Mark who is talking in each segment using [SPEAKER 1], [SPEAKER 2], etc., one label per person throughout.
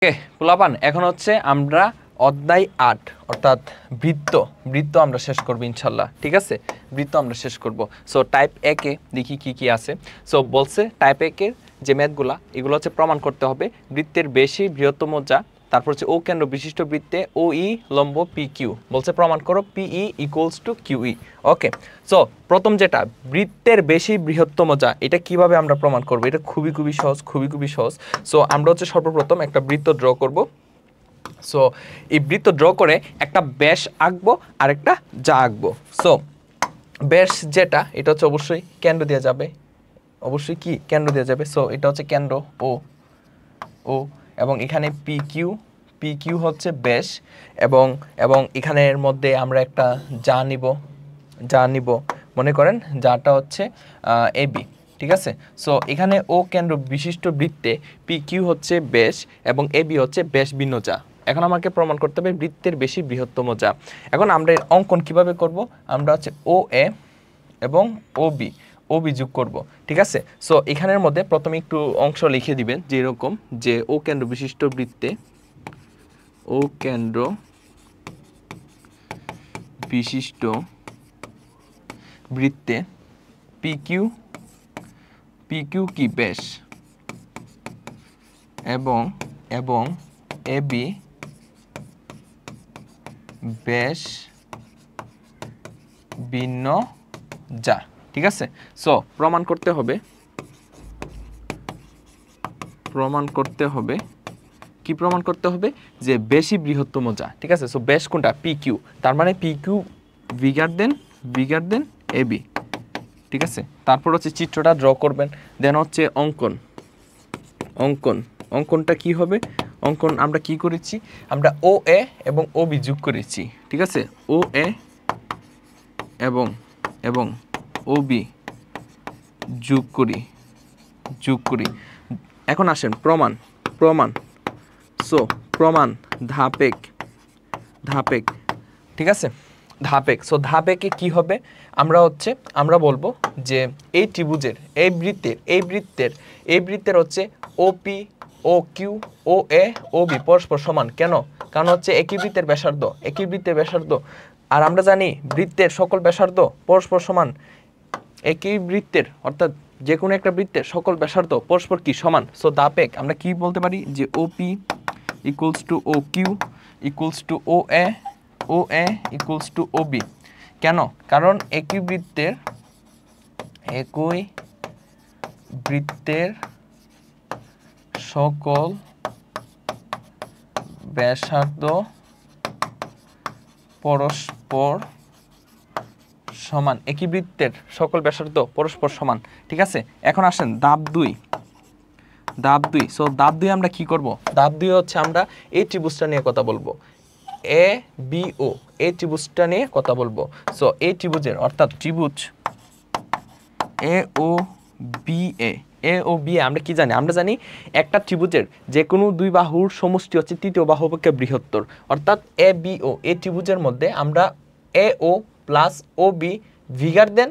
[SPEAKER 1] ওকে পোলাপান, এখন হচ্ছে আমরা অধ্যায় 8 অর্থাৎ বৃত্ত আমরা শেষ করব ইনশাল্লাহ। ঠিক আছে, বৃত্ত আমরা শেষ করব। সো টাইপ এ কে দেখি কি আছে। সো বলছে টাইপ এ কে যে ম্যাথগুলা এগুলো হচ্ছে প্রমাণ করতে হবে বৃত্তের বেশি বৃহত্তম যা, তারপর হচ্ছে ও কেন্দ্র বিশিষ্ট বৃত্তে ও ই লম্ব পি কিউ, বলছে প্রমাণ করো P E equals to Q E. Okay, so প্রথম যেটা বৃত্তের বেশি বৃহত্তম যা, এটা কিভাবে আমরা প্রমাণ করব? এটা খুবই সহজ। সো আমরা হচ্ছে সর্বপ্রথম একটা বৃত্ত ড্র করব। সো এই বৃত্ত ড্র করে একটা ব্যাস আঁকবো আর একটা যা আঁকবো। সো ব্যাস যেটা, এটা হচ্ছে অবশ্যই কেন্দ্র দেওয়া যাবে, অবশ্যই কি কেন্দ্র দেওয়া যাবে। সো এটা হচ্ছে কেন্দ্র ও এবং এখানে পি কিউ হচ্ছে ব্যাস, এবং এখানের মধ্যে আমরা একটা যা নিব মনে করেন যাটা হচ্ছে এবি। ঠিক আছে, সো এখানে ও কেন্দ্র বিশিষ্ট বৃত্তে পি কিউ হচ্ছে ব্যাস এবং এবি হচ্ছে ব্যাস ভিন্ন যা। এখন আমাকে প্রমাণ করতে হবে বৃত্তের বেশি বৃহত্তম যা। এখন আমরা এর অঙ্কন কিভাবে করব? আমরা হচ্ছে ও এ এবং ও বি যোগ করব। ঠিক আছে, সো এখানের মধ্যে প্রথমে একটু অংশ লিখে দিবেন, যেরকম যে ও কেন্দ্র বিশিষ্ট বৃত্তে পি কিউ কি ব্যাস এবং এ বি ব্যাস ভিন্ন যা। ঠিক আছে, সো প্রমাণ করতে হবে কি প্রমাণ করতে হবে? যে বেশি বৃহত্তম যা। ঠিক আছে, সো ব্যাস কোনটা? পি কিউ, তার মানে P Q bigger then A B. ঠিক আছে, তারপর হচ্ছে চিত্রটা ড্র করবেন, দেন হচ্ছে অঙ্কনটা কি হবে? অঙ্কন আমরা কি করেছি? আমরা ও এ এবং ও বি যোগ করেছি। ঠিক আছে, ও এ এবং ও বি যোগ করি। এখন আসেন প্রমাণ। সো প্রমাণ ধাপেক। ঠিক আছে, সো ধাপেকে কি হবে? আমরা বলবো যে এই ত্রিভুজের এই বৃত্তের হচ্ছে ওপি ও কিউ ও এ ও বি পরস্পর সমান। কেন? কারণ হচ্ছে একই বৃত্তের ব্যাসার্ধ, আর আমরা জানি বৃত্তের সকল ব্যাসার্ধ পরস্পর সমান। একই বৃত্তের অর্থাৎ যে কোনো একটা বৃত্তের সকল ব্যাসার্ধ পরস্পর কি সমান। সো ধাপেক আমরা কি বলতে পারি? যে O P equals to O Q equals to O A equals to O B. কেন? কারণ একই বৃত্তের সকল ব্যাসার্ধ পরস্পর সমান। একই বৃত্তের সকল ব্যাসার্ধ পরস্পর সমান। ঠিক আছে, এখন আসেন ধাপ 2। সো ধাপ 2 আমরা কি করব? ধাপ 2 হচ্ছে আমরা এই ত্রিভুজটা নিয়ে কথা বলবো, এ বি ও, এই ত্রিভুজটা নিয়ে কথা বলবো। সো এই ত্রিভুজের অর্থাৎ ত্রিভুজ এ ও বি আমরা কি জানি? আমরা জানি একটা ত্রিভুজের যে কোনো দুই বাহুর সমষ্টি হচ্ছে তৃতীয় বাহু অপেক্ষা বৃহত্তর। অর্থাৎ এ বি ও এই ত্রিভুজের মধ্যে আমরা এ ও plus O B ভিগার then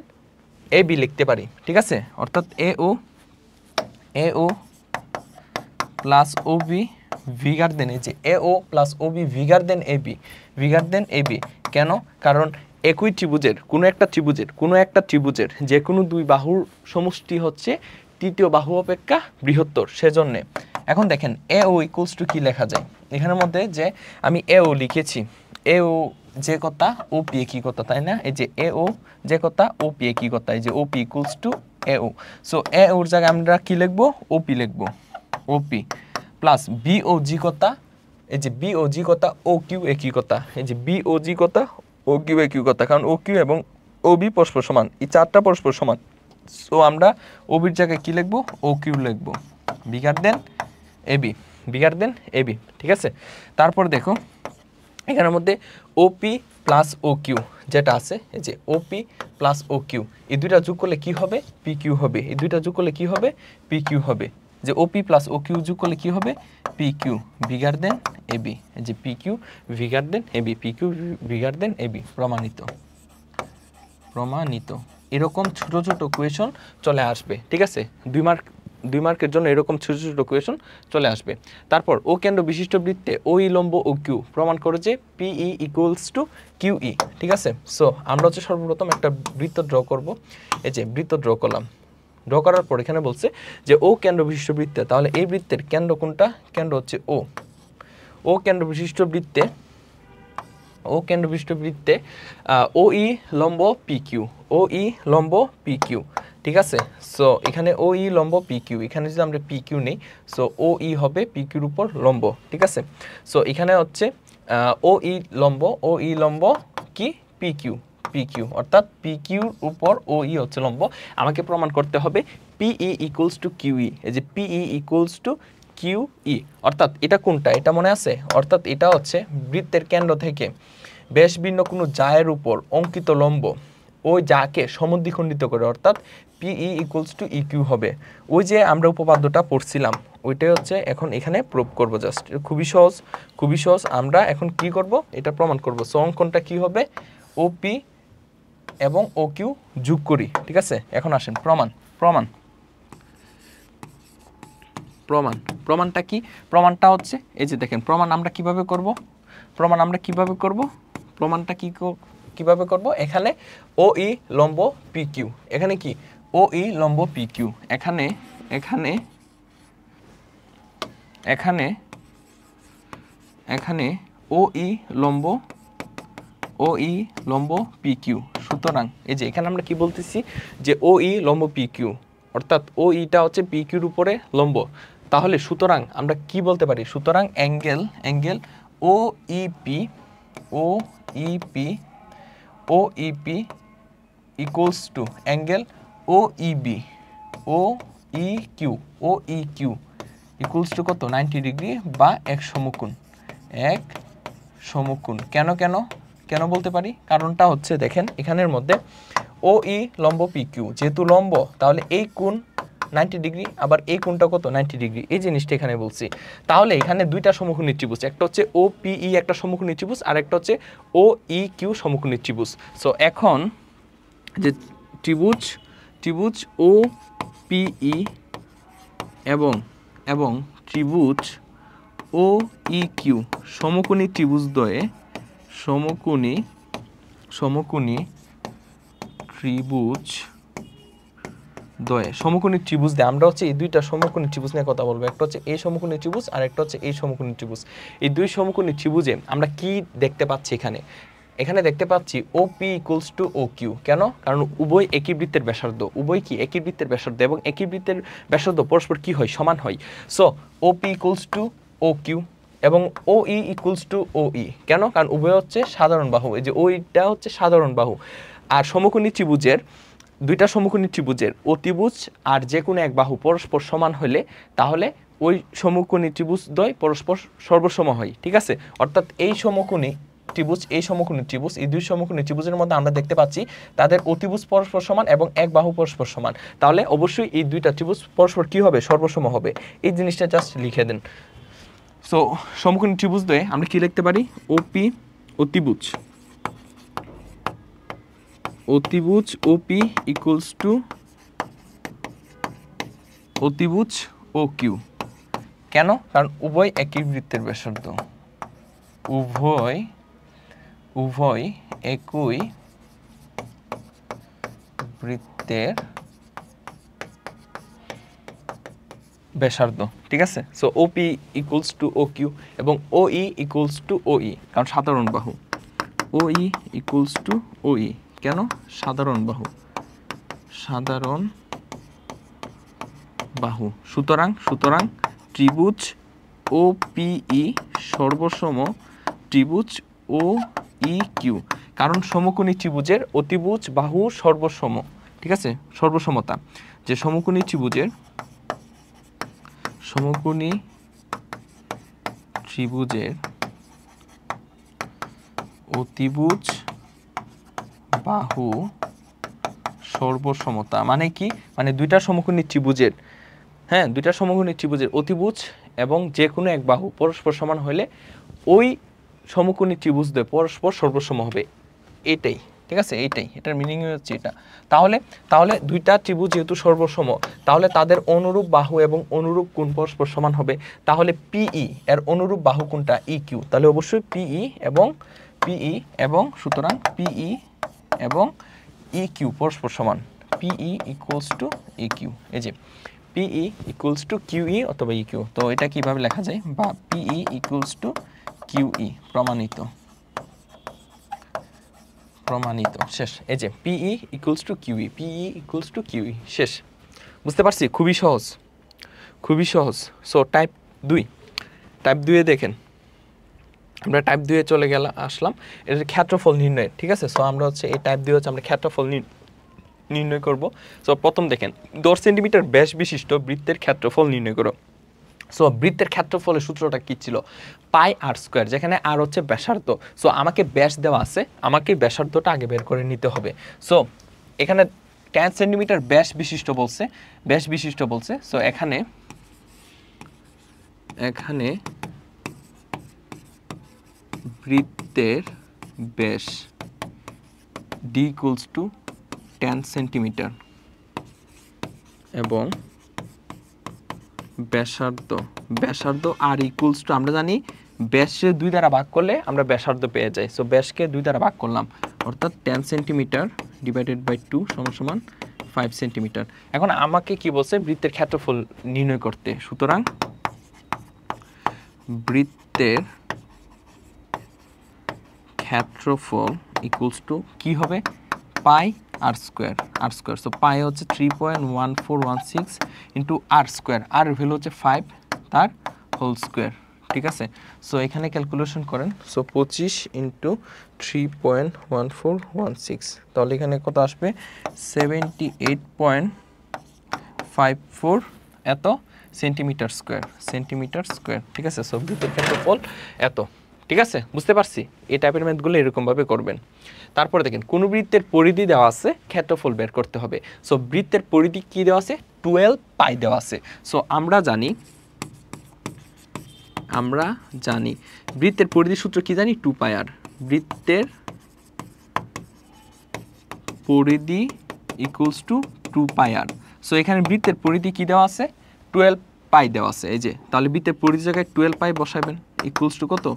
[SPEAKER 1] A B লিখতে পারি। ঠিক আছে, অর্থাৎ এ ও প্লাস ও বি ভিগার দেন, এই যে এ ও plus O B ভিগার then A B. কেন? কারণ একই ত্রিভুজের কোনো একটা ত্রিভুজের যে কোনো দুই বাহুর সমষ্টি হচ্ছে তৃতীয় বাহু অপেক্ষা বৃহত্তর, সেজন্যে। এখন দেখেন এ ও ইকুয়ালস টু কি লেখা যায় এখানের মধ্যে? যে আমি এ ও লিখেছি, এ ও যে কথা ও পি একই কথা, তাই না? এই যে এ ও যে কথা ও পি একই কথা, এই যে O P equals to A O. So A ওর জায়গায় আমরা কি লিখবো? ও পি লিখবো, ও পি প্লাস বি ও জি কথা, এই যে বি ও জি কথা ও কিউ একই কথা, এই যে বি ও জি কথা ও কিউ একই কথা, কারণ ও কিউ এবং ও বি পরস্পর সমান, এই চারটা পরস্পর সমান। সো আমরা ও বির জায়গায় কি লিখবো? ও কিউ লিখবো, বিগার দেন এ বি। ঠিক আছে, তারপর দেখো এখানের মধ্যে ওপি প্লাস ও কিউ যেটা আছে, এই যে ওপি প্লাস ও কিউ, এই দুইটা যোগ করলে কি হবে? পি কিউ হবে। এই দুইটা যোগ করলে কি হবে? পি কিউ হবে। যে ওপি প্লাস ও কিউ যোগ করলে কি হবে? P Q ভিগার then A B. এই যে P Q ভিগার then A B, P Q ভিগার then A B. প্রমাণিত। এরকম ছোট ছোট কোয়েশন চলে আসবে। ঠিক আছে, 2 মার্ক 2 মার্কের জন্য এরকম ছোট ছোট কোয়েশন চলে আসবে। তারপর ও কেন্দ্র বিশিষ্ট বৃত্তে ওই লম্ব ও কিউ প্রমাণ করে যে পিই ইকুয়ালস টু কিউই। ঠিক আছে, সো আমরা হচ্ছে সর্বপ্রথম একটা বৃত্ত ড্র করব। এই যে বৃত্ত ড্র করলাম, ড্র করার পর এখানে বলছে যে ও কেন্দ্র বিশিষ্ট বৃত্তে, তাহলে এই বৃত্তের কেন্দ্র কোনটা? কেন্দ্র হচ্ছে ও কেন্দ্র বিশিষ্ট বৃত্তে, ও কেন্দ্র বিশিষ্ট বৃত্তে ও ই লম্ব পি কিউ, ও ই লম্ব পি কিউ। ঠিক আছে, সো এখানে ও ই লম্ব পি কিউ, এখানে যদি আমরা পি কিউ নেই, সো ও ই হবে পি কিউর উপর লম্ব। ঠিক আছে, সো এখানে হচ্ছে ও ই লম্ব কি? পি কিউ, অর্থাৎ পি কিউর উপর ও ই হচ্ছে লম্ব। আমাকে প্রমাণ করতে হবে পিই ইকুয়ালস টু কিউই। এই যে পিই ইকুয়ালস টু কিউই, অর্থাৎ এটা কোনটা? এটা মনে আছে? অর্থাৎ এটা হচ্ছে বৃত্তের কেন্দ্র থেকে বেশ ভিন্ন কোনো জায়ের উপর অঙ্কিত লম্ব ওই জাকে সমদ্বিখণ্ডিত করে, অর্থাৎ পিই ইকুয়ালস টু ই কিউ হবে। ওই যে আমরা উপপাদ্যটা পড়ছিলাম ওইটাই হচ্ছে এখন এখানে প্রুভ করব। জাস্ট খুবই সহজ। আমরা এখন কি করব? এটা প্রমাণ করব। সো অঙ্কনটা কি হবে? ওপি এবং ও কিউ যোগ করি। ঠিক আছে, এখন আসেন প্রমাণটা কি? প্রমাণটা হচ্ছে এই যে দেখেন, প্রমাণ আমরা কিভাবে করব? প্রমাণটা কিভাবে করব? এখানে ও ই লম্ব পি কিউ, এখানে কি? ও ই লম্ব পি কিউ, এখানে ও ই লম্ব পি কিউ। সুতরাং এই যে এখানে আমরা কি বলতেছি যে ও ই লম্ব পি কিউ, অর্থাৎ ও ইটা হচ্ছে পি কিউর উপরে লম্ব। তাহলে সুতরাং আমরা কি বলতে পারি? সুতরাং angle O EP equals to angle O Q equals to কত? 90 ডিগ্রি বা এক সমকোণ। কেন বলতে পারি? কারণটা হচ্ছে দেখেন এখানের মধ্যে ও ই লম্ব পি কিউ, যেহেতু লম্ব তাহলে এই কোণ 90 ডিগ্রি, আবার এই কোণটা কত? 90 ডিগ্রি। এই জিনিসটা এখানে বলছি। তাহলে এখানে দুইটা সমকোণী ত্রিভুজ, একটা হচ্ছে ও পিই একটা সমকোণী ত্রিভুজ, আর একটা হচ্ছে ও ই কিউ সমকোণী ত্রিভুজ। সো এখন যে ত্রিভুজ ও পিই এবং ত্রিভুজ ও ই কিউ সমকোণী ত্রিভুজদ্বয়ে আমরা হচ্ছে এই দুইটা সমকোণী ত্রিভুজ নিয়ে কথা বলবো। একটা হচ্ছে এই সমকোণী ত্রিভুজ আর একটা হচ্ছে এই সমকোণী ত্রিভুজ। এই দুই সমকোণী ত্রিভুজে আমরা কি দেখতে পাচ্ছি? এখানে দেখতে পাচ্ছি ওপি ইকুয়ালস টু ও কিউ। কেন? কারণ উভয় একই বৃত্তের ব্যাসার্ধ, এবং একই বৃত্তের ব্যাসার্ধ পরস্পর কি হয়? সমান হয়। So OP equals to O Q এবং ও ই ইকুয়ালস টু ও ই। কেন? কারণ উভয় হচ্ছে সাধারণ বাহু। এই যে ওইটা হচ্ছে সাধারণ বাহু। আর দুইটা সমকোণী ত্রিভুজের অতিভুজ আর যে কোনো এক বাহু পরস্পর সমান হলে তাহলে ওই সমকোণী ত্রিভুজদ্বয় পরস্পর সর্বসম হয়। ঠিক আছে, অর্থাৎ এই সমকোণী ত্রিভুজ, এই দুই সমকোণী ত্রিভুজের মধ্যে আমরা দেখতে পাচ্ছি তাদের অতিভুজ পরস্পর সমান এবং এক বাহু পরস্পর সমান। তাহলে অবশ্যই এই দুইটা ত্রিভুজ পরস্পর কি হবে? সর্বসম হবে। এই জিনিসটা জাস্ট লিখে দেন। সো সমকোণী ত্রিভুজদ্বয়ে আমরা কি লিখতে পারি? ওপি অতিভুজ ওপি ইকুয়ালস টু অতিভুজ ও কিউ। কেন? কারণ উভয় একই বৃত্তের ব্যাসার্ধ, উভয় একই বৃত্তের ব্যাসার্ধ। ঠিক আছে, so OP equals to O Q এবং ও ই ইকুয়ালস টু ও ই, কারণ সাধারণ বাহু। ও ই ইকুয়ালস টু ও ই, কেন? সাধারণ বাহু। সুতরাং ত্রিভুজ ও পিই সর্বসম ত্রিভুজ ও ই কিউ, কারণ সমকোণী ত্রিভুজের অতিভুজ বাহু সর্বসম। ঠিক আছে, সর্বসমতা, যে সমকোণী ত্রিভুজের অতিভুজ বাহু সর্বসমতা মানে কি? মানে দুইটা সমকোণী ত্রিভুজের অতিভুজ এবং যে কোনো এক বাহু পরস্পর সমান হলে ওই সমকোণী ত্রিভুজদ্বয় পরস্পর সর্বসম হবে। এটাই ঠিক আছে, এটার মিনিং হচ্ছে এটা। তাহলে দুইটা ত্রিভুজ যেহেতু সর্বসম, তাহলে তাদের অনুরূপ বাহু এবং অনুরূপ কোণ পরস্পর সমান হবে। তাহলে পিই এর অনুরূপ বাহু কোনটা? ইকিউ। তাহলে অবশ্যই পিই এবং সুতরাং পিই এবং ইকিউ পরস্পর সমান। পিই ইকুয়ালস টু ইকিউ। এই যে পিই ইকুয়ালস টু কিউই অথবা ইকিউ। তো এটা কিভাবে লেখা যায়? বা পিই ইকুয়ালস টু কিউই, প্রমাণিত শেষ। এই যে পিই ইকুয়ালস টু কিউই শেষ। বুঝতে পারছি? খুবই সহজ। সো টাইপ 2 দেখেন, আমরা টাইপ 2 চলে আসলাম। এর ক্ষেত্রফল নির্ণয়, ঠিক আছে। সো আমরা হচ্ছে এই টাইপ 2 হচ্ছে আমরা ক্ষেত্রফল নির্ণয় করব। সো প্রথম দেখেন 10 সেন্টিমিটার ব্যাস বিশিষ্ট বৃত্তের ক্ষেত্রফল নির্ণয় করো। সো বৃত্তের ক্ষেত্রফলের সূত্রটা কি ছিল? পাই আর স্কোয়ার, যেখানে আর হচ্ছে ব্যাসার্ধ। সো আমাকে ব্যাস দেওয়া আছে, আমাকে ব্যাসার্ধটা আগে বের করে নিতে হবে। সো এখানে 10 সেন্টিমিটার ব্যাস বিশিষ্ট বলছে। সো এখানে বৃত্তের ব্যাস ডি ইকুয়ালস টু 10 সেন্টিমিটার এবং ব্যাসার্ধ আর ইকুয়ালস টু, আমরা জানি ব্যাসকে 2 দ্বারা ভাগ করলে আমরা ব্যাসার্ধ পেয়ে যাই। সো ব্যাসকে 2 দ্বারা ভাগ করলাম, অর্থাৎ 10 সেন্টিমিটার ডিভাইডেড বাই 2 সমান 5 সেন্টিমিটার। এখন আমাকে কি বলছে? বৃত্তের ক্ষেত্রফল নির্ণয় করতে। সুতরাং বৃত্তের ক্ষেত্রফল ইকুয়ালস টু কি হবে? পাই আর স্কোয়ার। সো পাই হচ্ছে 3.1416 ইন্টু আর স্কোয়ার, আর ভ্যালু হচ্ছে 5, তার হোল স্কোয়ার, ঠিক আছে। সো এখানে ক্যালকুলেশন করেন। সো 25 ইন্টু 3.1416, তাহলে এখানে কত আসবে? 78.54 এত সেন্টিমিটার স্কোয়ার, ঠিক আছে। সো বৃত্তের ক্ষেত্রফল এত, ঠিক আছে। বুঝতে পারছি? এই টাইপের ম্যাথগুলো এরকমভাবে করবেন। তারপরে দেখেন কোন বৃত্তের পরিধি দেওয়া আছে, ক্ষেত্রফল বের করতে হবে। সো বৃত্তের পরিধি কি দেওয়া আছে? 12 পাই দেওয়া আছে। সো আমরা জানি বৃত্তের পরিধি সূত্র কি জানি? 2 পাই আর। বৃত্তের পরিধি equals to 2 pi R. So এখানে বৃত্তের পরিধি কি দেওয়া আছে? 12 পাই দেওয়া আছে। এই যে, তাহলে বৃত্তের পরিধি জায়গায় 12 পাই বসাবেন, ইকুয়ালস টু কত?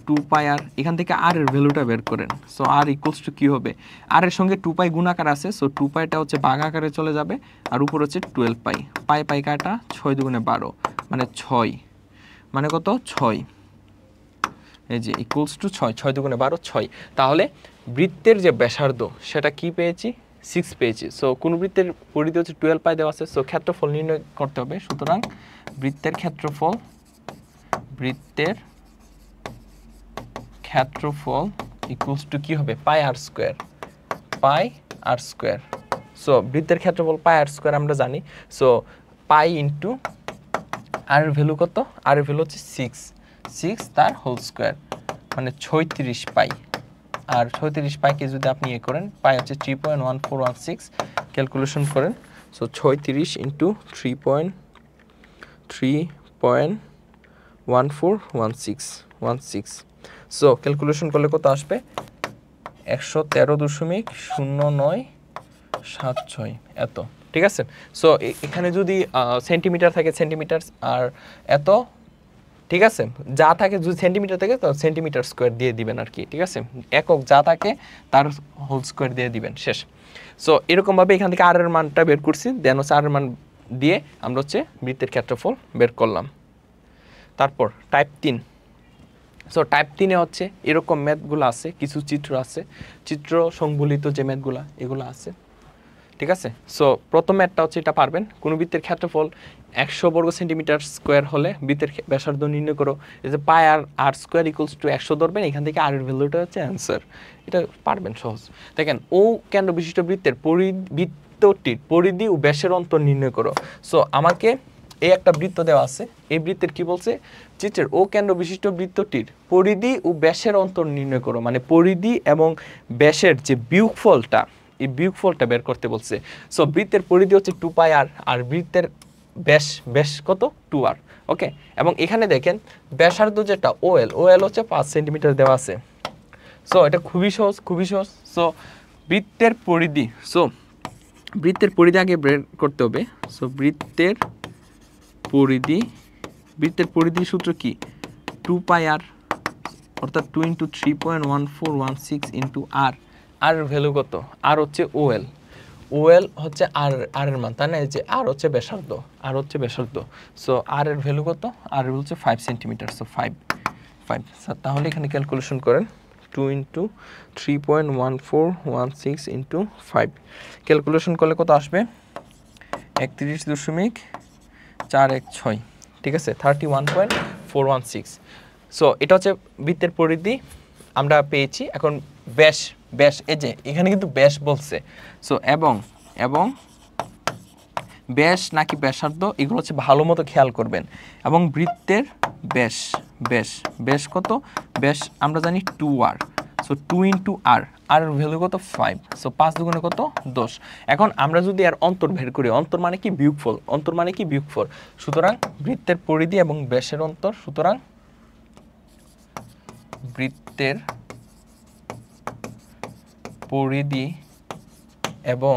[SPEAKER 1] 2 পাই আর। এখান থেকে আর এর ভ্যালুটা বের করেন। সো আর ইকুয়ালস টু কি হবে? আর এর সঙ্গে 2 পাই গুণাকার আছে। সো 2 পাইটা হচ্ছে ভাগ আকারে চলে যাবে, আর উপর হচ্ছে 12 পাই। পাই কাটা 6 দুগুণে 12, মানে 6, মানে কত? 6। এই যে ইকুয়ালস টু 6 দুগুণে 12, 6। তাহলে বৃত্তের যে ব্যাসার্ধ সেটা কি পেয়েছি? 6 পেয়েছি। সো কোন বৃত্তের পরিধি হচ্ছে 12 পাই দেওয়া আছে। সো ক্ষেত্রফল নির্ণয় করতে হবে। সুতরাং বৃত্তের ক্ষেত্রফল ইকুয়ালস টু কি হবে? পাই আর স্কোয়ার। সো বৃত্তের ক্ষেত্রফল পাই আর স্কোয়ার আমরা জানি। সো পাই ইন্টু আর ভ্যালু কত? আর ভ্যালু হচ্ছে 6 তার হোল স্কোয়ার, মানে 36 পাই। আর 36 পাইকে যদি আপনি করেন, পাই হচ্ছে 3.1416, ক্যালকুলেশন করেন। So 36 into 3.1416। সো ক্যালকুলেশন করলে কত আসবে? 113.0976 এত, ঠিক আছে। সো এখানে যদি সেন্টিমিটার থাকে সেন্টিমিটার, আর এত, ঠিক আছে। যা থাকে যদি সেন্টিমিটার থাকে তো সেন্টিমিটার স্কোয়ার দিয়ে দিবেন আর কি, ঠিক আছে। একক যা থাকে তার হোল স্কোয়ার দিয়ে দিবেন, শেষ। সো এরকমভাবে এখান থেকে আর এর মানটা বের করছি, দেন হচ্ছে আর এর মান দিয়ে আমরা হচ্ছে বৃত্তের ক্ষেত্রফল বের করলাম। তারপর টাইপ 3। সো টাইপ 3-এ হচ্ছে এরকম ম্যাথগুলো আছে, কিছু চিত্র আছে, চিত্র সংবলিত যে ম্যাথগুলো এগুলো আছে, ঠিক আছে। সো প্রথম ম্যাথটা হচ্ছে এটা পারবেন। কোন বৃত্তের ক্ষেত্রফল 100 বর্গ সেন্টিমিটার স্কোয়ার হলে বৃত্তের ব্যাসার্ধ নির্ণয় করো। এই যে পাই আর স্কোয়ার ইকুয়ালস টু 100 ধরবেন, এখান থেকে আর এর ভ্যালুটা হচ্ছে অ্যান্সার। এটা পারবেন সহজ। দেখেন ও কেন্দ্র বিশিষ্ট বৃত্তের বৃত্তটির পরিধি ও ব্যাসের অন্তর নির্ণয় করো। সো আমাকে এই একটা বৃত্ত দেওয়া আছে, এই বৃত্তের কি বলছে? চিত্রের ও কেন্দ্র বিশিষ্ট বৃত্তটির পরিধি ও ব্যাসের অন্তর নির্ণয় করো, মানে পরিধি এবং ব্যাসের যে বিয়োগফলটা, এই বিয়োগফলটা বের করতে বলছে। সো বৃত্তের পরিধি হচ্ছে 2 পাই আর বৃত্তের ব্যাস কত? 2 আর, ওকে। এবং এখানে দেখেন ব্যাসার্ধ যেটা ওএল হচ্ছে 5 সেন্টিমিটার দেওয়া আছে। সো এটা খুবই সহজ। সো বৃত্তের পরিধি, সো বৃত্তের পরিধি আগে বের করতে হবে। সো বৃত্তের পরিধির সূত্র কি? 2πr, অর্থাৎ 2 × 3.1416 ইন্টু আর। আর ভ্যালু কত? আর হচ্ছে ওএল। ওএল হচ্ছে আর এর মান, তাই না? এই যে আর হচ্ছে ব্যাসার্ধ, সো আর এর ভ্যালু কত? আর হচ্ছে 5 সেন্টিমিটার, সো 5। স্যার তাহলে এখানে ক্যালকুলেশন করেন, 2 × 3.1416 ইন্টু 5, ক্যালকুলেশন করলে কত আসবে? 31.416, ঠিক আছে, 31.416। সো এটা হচ্ছে বৃত্তের পরিধি আমরা পেয়েছি। এখন ব্যাস, এই যে এখানে কিন্তু ব্যাস বলছে, সো এবং ব্যাস নাকি ব্যাসার্ধ এগুলো হচ্ছে ভালো মতো খেয়াল করবেন। এবং বৃত্তের ব্যাস কত? ব্যাস আমরা জানি 2r, সো 2 × r, আর ভ্যালু কত? 5, সো 5 দুগুণে কত? 10। এখন আমরা যদি আর অন্তর বের করি, অন্তর মানে কি? বিয়োগফল, সুতরাং বৃত্তের পরিধি এবং ব্যাসের অন্তর, সুতরাং বৃত্তের পরিধি এবং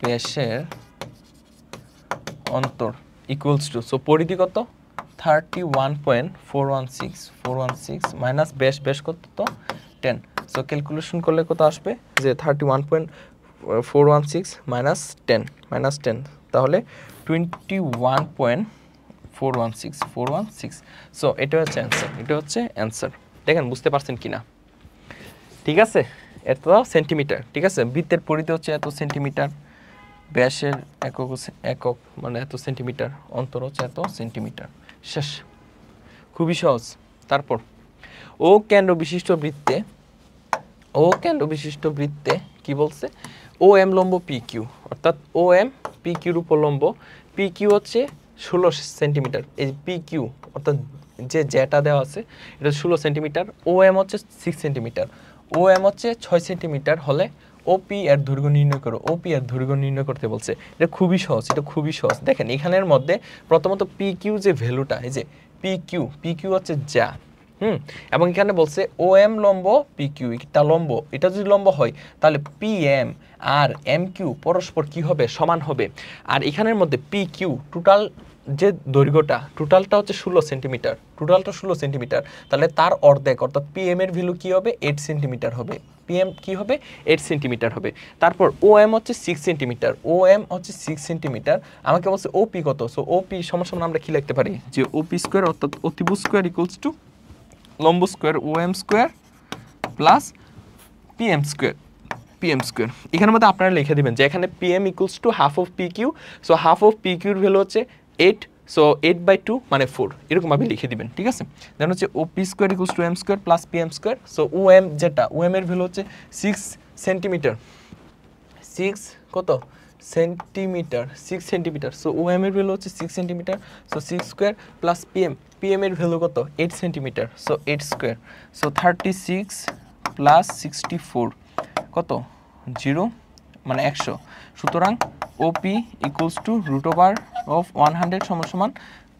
[SPEAKER 1] ব্যাসের অন্তর ইকুয়ালস টু, সো পরিধি কত? 31.416 মাইনাস ব্যাস কত? 10। সো ক্যালকুলেশন করলে কত আসবে? যে 31.416 মাইনাস 10, তাহলে 21.416। সো এটা হচ্ছে অ্যান্সার। দেখেন বুঝতে পারছেন কিনা? ঠিক আছে, এত সেন্টিমিটার, ঠিক আছে। বৃত্তের পরিধি হচ্ছে এত সেন্টিমিটার, ব্যাসের একক মানে এত সেন্টিমিটার, অন্তর হচ্ছে এত সেন্টিমিটার। শেষ, খুবই সহজ। তারপর ও কেন্দ্র বিশিষ্ট বৃত্তে কি বলছে? ও এম লম্ব পি কিউ, অর্থাৎ ও এম পি কিউর উপর লম্ব। পি কিউ হচ্ছে 16 সেন্টিমিটার, এই পি কিউ অর্থাৎ যেটা দেওয়া আছে এটা 16 সেন্টিমিটার। ও এম হচ্ছে 6 সেন্টিমিটার, ও এম হচ্ছে 6 সেন্টিমিটার হলে ওপি এর দৈর্ঘ্য নির্ণয় করো। ওপি এর দৈর্ঘ্য নির্ণয় করতে বলছে। এটা খুবই সহজ। দেখেন এখানের মধ্যে প্রথমত পি কিউ যে ভ্যালুটা, এই যে পি কিউ হচ্ছে যা, এবং এখানে বলছে ও এম লম্ব পি কিউ, এটা লম্ব, এটা যদি লম্ব হয় তাহলে পি এম আর এম কিউ পরস্পর কি হবে? সমান হবে। আর এখানের মধ্যে পি কিউ টোটাল যে দৈর্ঘ্যটা, টোটালটা হচ্ছে 16 সেন্টিমিটার, তাহলে তার অর্ধেক অর্থাৎ পি এম এর ভ্যালু কি হবে? 8 সেন্টিমিটার হবে। পিএম কি হবে? 8 সেন্টিমিটার হবে। তারপর ও এম হচ্ছে 6 সেন্টিমিটার, আমাকে বলছে ওপি কত? সো ওপি সমান আমরা কি লিখতে পারি? যে ওপি স্কয়ার অর্থাৎ অতিভুজ স্কয়ার ইকুয়ালস টু লম্ব square O M square plus P M square. এখানের মধ্যে আপনারা লিখে দিবেন যে এখানে P M equals to half of P Q, so half of P কিউর ভ্যালু হচ্ছে 8, সো 8/2 মানে 4, এরকম ভাবে লিখে দিবেন, ঠিক আছে। দেন হচ্ছে O P square equals to M square plus P M square, so O M যেটা, ও এম এর ভ্যালু হচ্ছে 6 সেন্টিমিটার, 6 কত centimetre, 6 centimetre, so O M এর ভ্যালু হচ্ছে 6 centimetre, so 6 square plus P M এর value কত? 8 centimetre, so 8 square, so 36 plus 64 কত? 0 মানে 100, সুতরাং ওপি ইকুয়ালস টু √ওভার অফ 100 সমান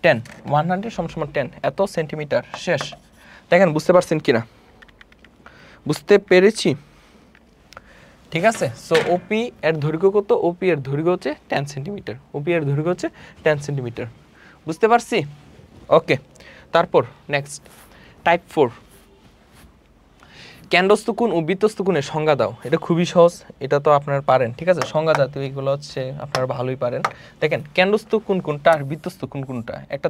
[SPEAKER 1] 10, 100 সমান 10 এত সেন্টিমিটার। শেষ। দেখেন বুঝতে পারছেন কিনা? বুঝতে পেরেছি, ঠিক আছে। সো ওপি এর দৈর্ঘ্য কত? ওপি এর দৈর্ঘ্য হচ্ছে 10 সেন্টিমিটার, বুঝতে পারছি? ওকে, তারপর নেক্সট টাইপ 4, কেন্দ্রস্থ কোণ ও বৃত্তস্থ কোণের সংজ্ঞা দাও। এটা খুবই সহজ, এটা তো আপনারা পারেন, ঠিক আছে। সংজ্ঞা জাতীয় এগুলো হচ্ছে আপনারা ভালোই পারেন। দেখেন কেন্দ্রস্থ কোণ কোনটা আর বৃত্তস্থ কোণ কোনটা, একটা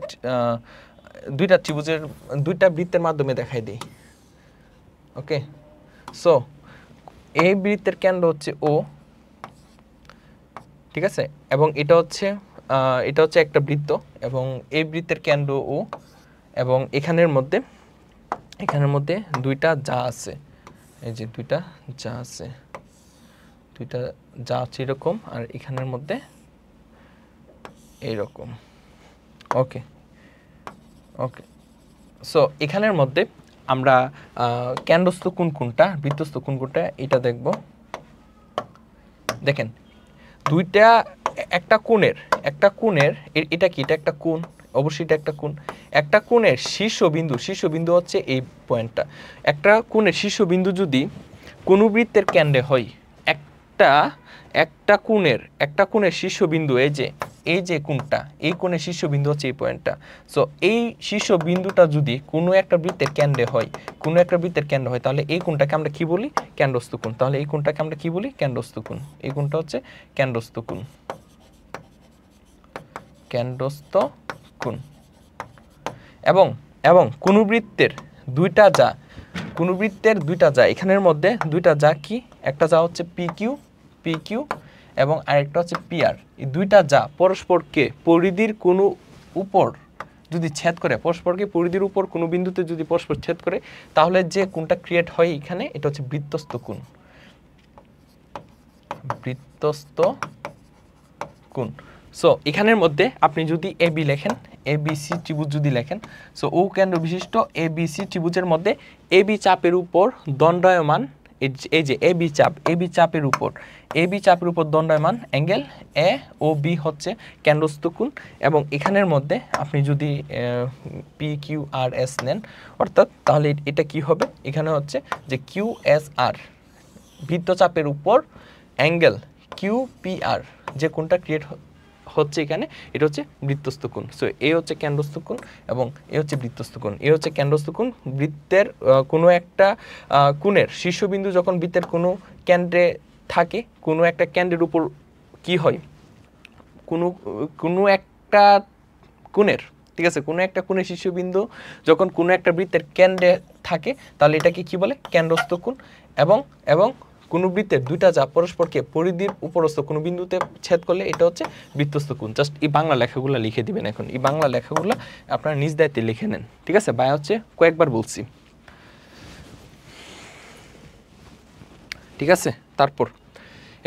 [SPEAKER 1] দুইটা ত্রিভুজের দুইটা বৃত্তের মাধ্যমে দেখাই দিই। ওকে, সো এই বৃত্তের কেন্দ্র হচ্ছে ও, ঠিক আছে, এবং এটা হচ্ছে একটা বৃত্ত এবং এই বৃত্তের কেন্দ্র ও, এবং এখানের মধ্যে দুইটা যা আছে, এই যে দুইটা যা আছে এরকম, আর এখানের মধ্যে এইরকম। ওকে, সো এখানের মধ্যে আমরা কেন্দ্রস্থ কোণ কোনটা, বৃত্তস্থ কোণ কোনটা এটা দেখব। দেখেন দুইটা, একটা কোণের এটা কি? এটা একটা কোণ, অবশ্যই এটা একটা কোণ। একটা কোণের শীর্ষবিন্দু হচ্ছে এই পয়েন্টটা। একটা কোণের শীর্ষবিন্দু যদি কোনো বৃত্তের কেন্দ্রে হয় একটা কোণের শীর্ষবিন্দু, এই যে কোণটা, এই কোণের শীর্ষবিন্দু হচ্ছে এই পয়েন্টটা। সো এই শীর্ষবিন্দুটা যদি কোনো একটা বৃত্তের কেন্দ্রে হয়, তাহলে এই কোণটাকে আমরা কি বলি? কেন্দ্রস্থ কোণ। তাহলে এই কোণটাকে আমরা কি বলি? কেন্দ্রস্থ কোণ। এই কোণটা হচ্ছে কেন্দ্রস্থ কোণ। কেন্দ্রস্থ কোণ। এবং কোনো বৃত্তের দুইটা যা এখানের মধ্যে দুইটা যা কি? একটা যা হচ্ছে PQ এবং আরেকটা হচ্ছে PR। এই দুইটা যা পরস্পরকে পরিধির কোনো উপর যদি ছেদ করে, পরিধির উপর কোনো বিন্দুতে যদি পরস্পর ছেদ করে, তাহলে যে কোণটা ক্রিয়েট হয় এখানে, এটা হচ্ছে বৃত্তস্থ কোণ। বৃত্তস্থ কোণ। সো এখানের মধ্যে আপনি যদি AB লেখেন, ABC ত্রিভুজ যদি লেখেন, সো ও কেন্দ্র বিশিষ্ট ABC ত্রিভুজের মধ্যে AB চাপের উপর দণ্ডায়মান, এই যে AB চাপের উপর দণ্ডায়মান অ্যাঙ্গেল A ও B হচ্ছে কেন্দ্রস্থ কোণ। এবং এখানের মধ্যে আপনি যদি PQRS নেন, অর্থাৎ তাহলে এটা কি হবে? এখানে হচ্ছে যে QSR, বৃত্তচাপের উপর অ্যাঙ্গেল QPR, যে কোণটা ক্রিয়েট হচ্ছে এখানে, এটা হচ্ছে বৃত্তস্থ কোণ। সো এই হচ্ছে কেন্দ্রস্থ কোণ এবং এই হচ্ছে বৃত্তস্থ কোণ। এই হচ্ছে কেন্দ্রস্থ কোণ। বৃত্তের কোনো একটা কোণের শীর্ষবিন্দু যখন বৃত্তের কোনো কেন্দ্রে থাকে, কোনো একটা কেন্দ্রের উপর কি হয়? কোনো একটা কোণের, ঠিক আছে, কোনো একটা কোণের শীর্ষবিন্দু যখন কোনো একটা বৃত্তের কেন্দ্রে থাকে, তাহলে এটাকে কি বলে? কেন্দ্রস্থ কোণ। এবং কোনো বৃত্তের দুইটা যা পরস্পরকে পরিধির উপরস্থ কোনো বিন্দুতে ছেদ করলে এটা হচ্ছে বৃত্তস্থ কোণ। জাস্ট এই বাংলা লেখাগুলো লিখে দিবেন। এখন এই বাংলা লেখাগুলো আপনারা নিজ দায়িত্বে লিখে নেন, ঠিক আছে? ভাই হচ্ছে কয়েকবার বলছি, ঠিক আছে? তারপর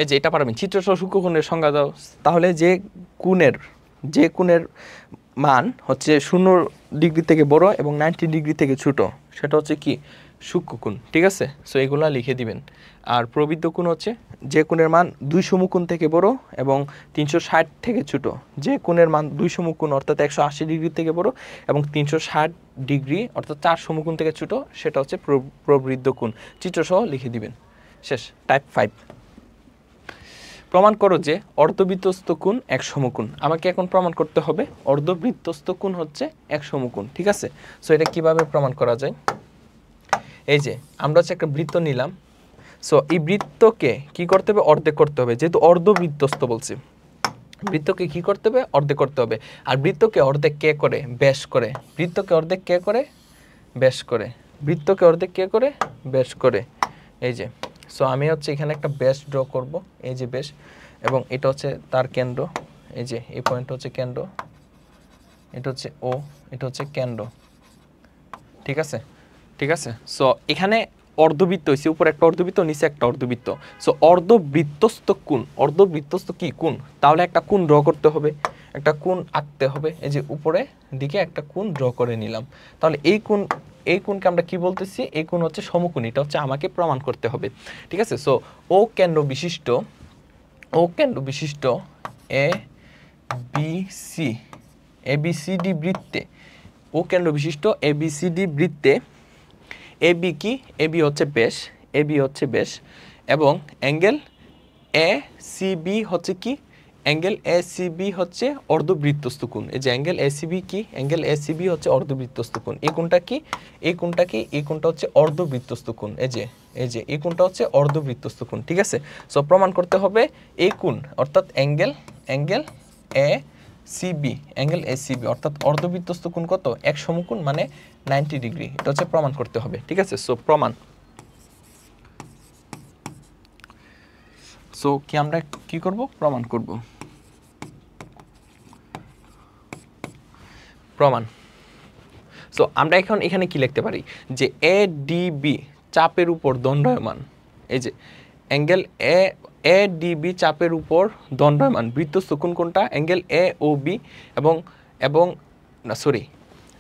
[SPEAKER 1] এই যে এটা পারবেন, চিত্রসহ সূক্ষ্মকোণের সংজ্ঞা দাও। তাহলে যে কোণের মান হচ্ছে 0 ডিগ্রি থেকে বড় এবং 90 ডিগ্রি থেকে ছোট, সেটা হচ্ছে কি? সূক্ষ্মকোণ, ঠিক আছে? সো এগুলা লিখে দিবেন। আর প্রবৃদ্ধ কোণ হচ্ছে যে কোণের মান 2 সমকোণ থেকে বড় এবং 360 থেকে ছোট। যে কোণের মান 2 সমকোণ অর্থাৎ 180 ডিগ্রি থেকে বড় এবং 360 ডিগ্রি অর্থাৎ 4 সমকোণ থেকে ছোট, সেটা হচ্ছে প্রবৃদ্ধ কোণ। চিত্রসহ লিখে দিবেন। শেষ। টাইপ 5, প্রমাণ করো যে অর্ধবৃত্তস্থ কোণ এক সমকোণ। আমাকে এখন প্রমাণ করতে হবে অর্ধবৃত্তস্থ কোণ হচ্ছে এক সমকোণ, ঠিক আছে? সো এটা কিভাবে প্রমাণ করা যায়? এই যে আমরা হচ্ছে একটা বৃত্ত নিলাম। সো এই বৃত্তকে কি করতে হবে? অর্ধেক করতে হবে। যেহেতু অর্ধবৃত্তস্থ বলছি, বৃত্তকে কি করতে হবে? অর্ধেক করতে হবে। আর বৃত্তকে অর্ধেক কে করে? ব্যাস করে। বৃত্তকে অর্ধেক কে করে? ব্যাস করে। বৃত্তকে অর্ধেক কে করে? ব্যাস করে। এই যে, সো আমি হচ্ছে এখানে একটা ব্যাস ড্র করব, এই যে ব্যাস, এবং এটা হচ্ছে তার কেন্দ্র। এই যে এই পয়েন্ট হচ্ছে কেন্দ্র, এটা হচ্ছে O, এটা হচ্ছে কেন্দ্র, ঠিক আছে? ঠিক আছে। সো এখানে অর্ধবৃত্ত হইছে, উপরে একটা অর্ধবৃত্ত, নিচে একটা অর্ধবৃত্ত। সো অর্ধবৃত্তস্থ কোণ, অর্ধবৃত্তস্থ কি? কোণ। তাহলে একটা কোণ ড্র করতে হবে, একটা কোণ আঁকতে হবে। এই যে উপরে দিকে একটা কোণ ড্র করে নিলাম। তাহলে এই কোণকে আমরা কি বলতেছি? এই কোণ হচ্ছে সমকোণ। এটা হচ্ছে আমাকে প্রমাণ করতে হবে, ঠিক আছে? সো ও কেন্দ্র বিশিষ্ট ABCD বৃত্তে, ও কেন্দ্র বিশিষ্ট ABCD বৃত্তে AB কি? AB হচ্ছে ব্যাস, এবং অ্যাঙ্গেল ACB হচ্ছে কি? অ্যাঙ্গেল ACB হচ্ছে অর্ধবৃত্তস্থ কোণ। এই যে অ্যাঙ্গেল ACB কি? অ্যাঙ্গেল ACB হচ্ছে অর্ধবৃত্তস্থ কোণ। এই কোণটা কি? এই কোণটা হচ্ছে অর্ধবৃত্তস্থ কোণ। এই যে এই কোণটা হচ্ছে অর্ধবৃত্তস্থ কোণ, ঠিক আছে? সো প্রমাণ করতে হবে এই কোণ অর্থাৎ অ্যাঙ্গেল ACB অর্থাৎ অর্ধবৃত্তস্থ কোণ কত? এক সমকোণ মানে 90 ডিগ্রি। এটা হচ্ছে প্রমাণ করতে হবে, ঠিক আছে? সো প্রমাণ। সো কি আমরা কি করব? প্রমাণ করব। প্রমাণ। সো আমরা এখন এখানে কি লিখতে পারি? যে ADB চাপের উপর দণ্ডায়মান, এই যে অ্যাঙ্গেল ADB চাপের উপর দণ্ডায়মান বৃত্তস্থ কোণ কোনটা? অ্যাঙ্গেল AOB এবং না সরি,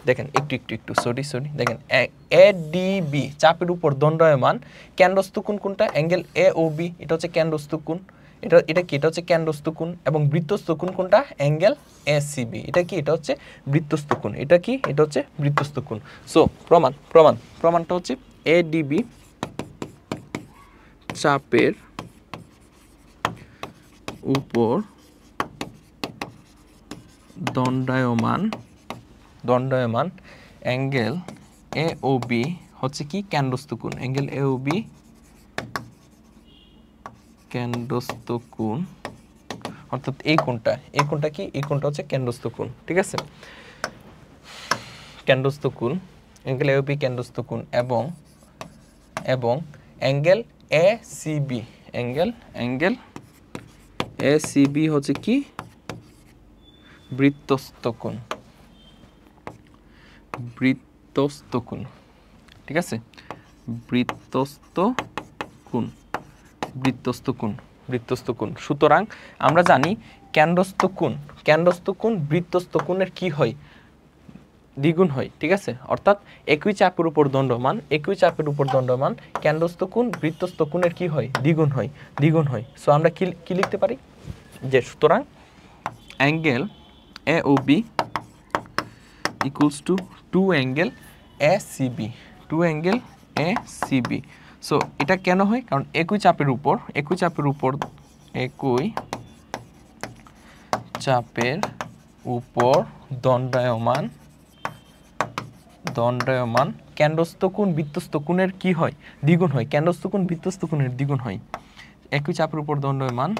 [SPEAKER 1] দেখেন একটু সরি দেখেন, ADB চাপের উপর দণ্ডায়মান কেন্দ্রস্থ কোণ কোনটা? অ্যাঙ্গেল AOB, এটা হচ্ছে কেন্দ্রস্থ কোণ। এটা কি? এটা হচ্ছে কেন্দ্রস্থ কোণ। এবং বৃত্তস্থ কোণ কোনটা? অ্যাঙ্গেল ACB, এটা কি? এটা হচ্ছে বৃত্তস্থ কোণ। এটা কি? এটা হচ্ছে বৃত্তস্থ কোণ। সো প্রমাণটা হচ্ছে ADB চাপের উপর দণ্ডায়মান অ্যাঙ্গেল এ ও বি হচ্ছে কি কেন্দ্রস্থ কোণ। অ্যাঙ্গেল এ ও বি কেন্দ্রস্থ কোণ, অর্থাৎ এই কোণটা কি, এই কোণটা হচ্ছে কেন্দ্রস্থ কোণ। ঠিক আছে, কেন্দ্রস্থ কোণ, অ্যাঙ্গেল এ ও বি কেন্দ্রস্থ কোণ এবং angle A C B, angle A C B হচ্ছে কি বৃত্তস্থ কোণ। ঠিক আছে, বৃত্তস্থ কোণ। সুতরাং আমরা জানি কেন্দ্রস্থ কোণ বৃত্তস্থ কোণের কি হয়, দ্বিগুণ হয়। ঠিক আছে, অর্থাৎ একই চাপের উপর দণ্ডমান কেন্দ্রস্থ কোণ বৃত্তস্থ কোণের কি হয়, দ্বিগুণ হয়। সো আমরা কি লিখতে পারি, যে সুতরাং angle A O B equals to 2 angle A C B. So এটা কেন হয়, কারণ একই চাপের উপর দণ্ডায়মান কেন্দ্রস্থ কোণ বৃত্তস্থ কোণের কি হয়, দ্বিগুণ হয়। কেন্দ্রস্থ কোণ বৃত্তস্থ কোণের দ্বিগুণ হয়। একই চাপের উপর দণ্ডায়মান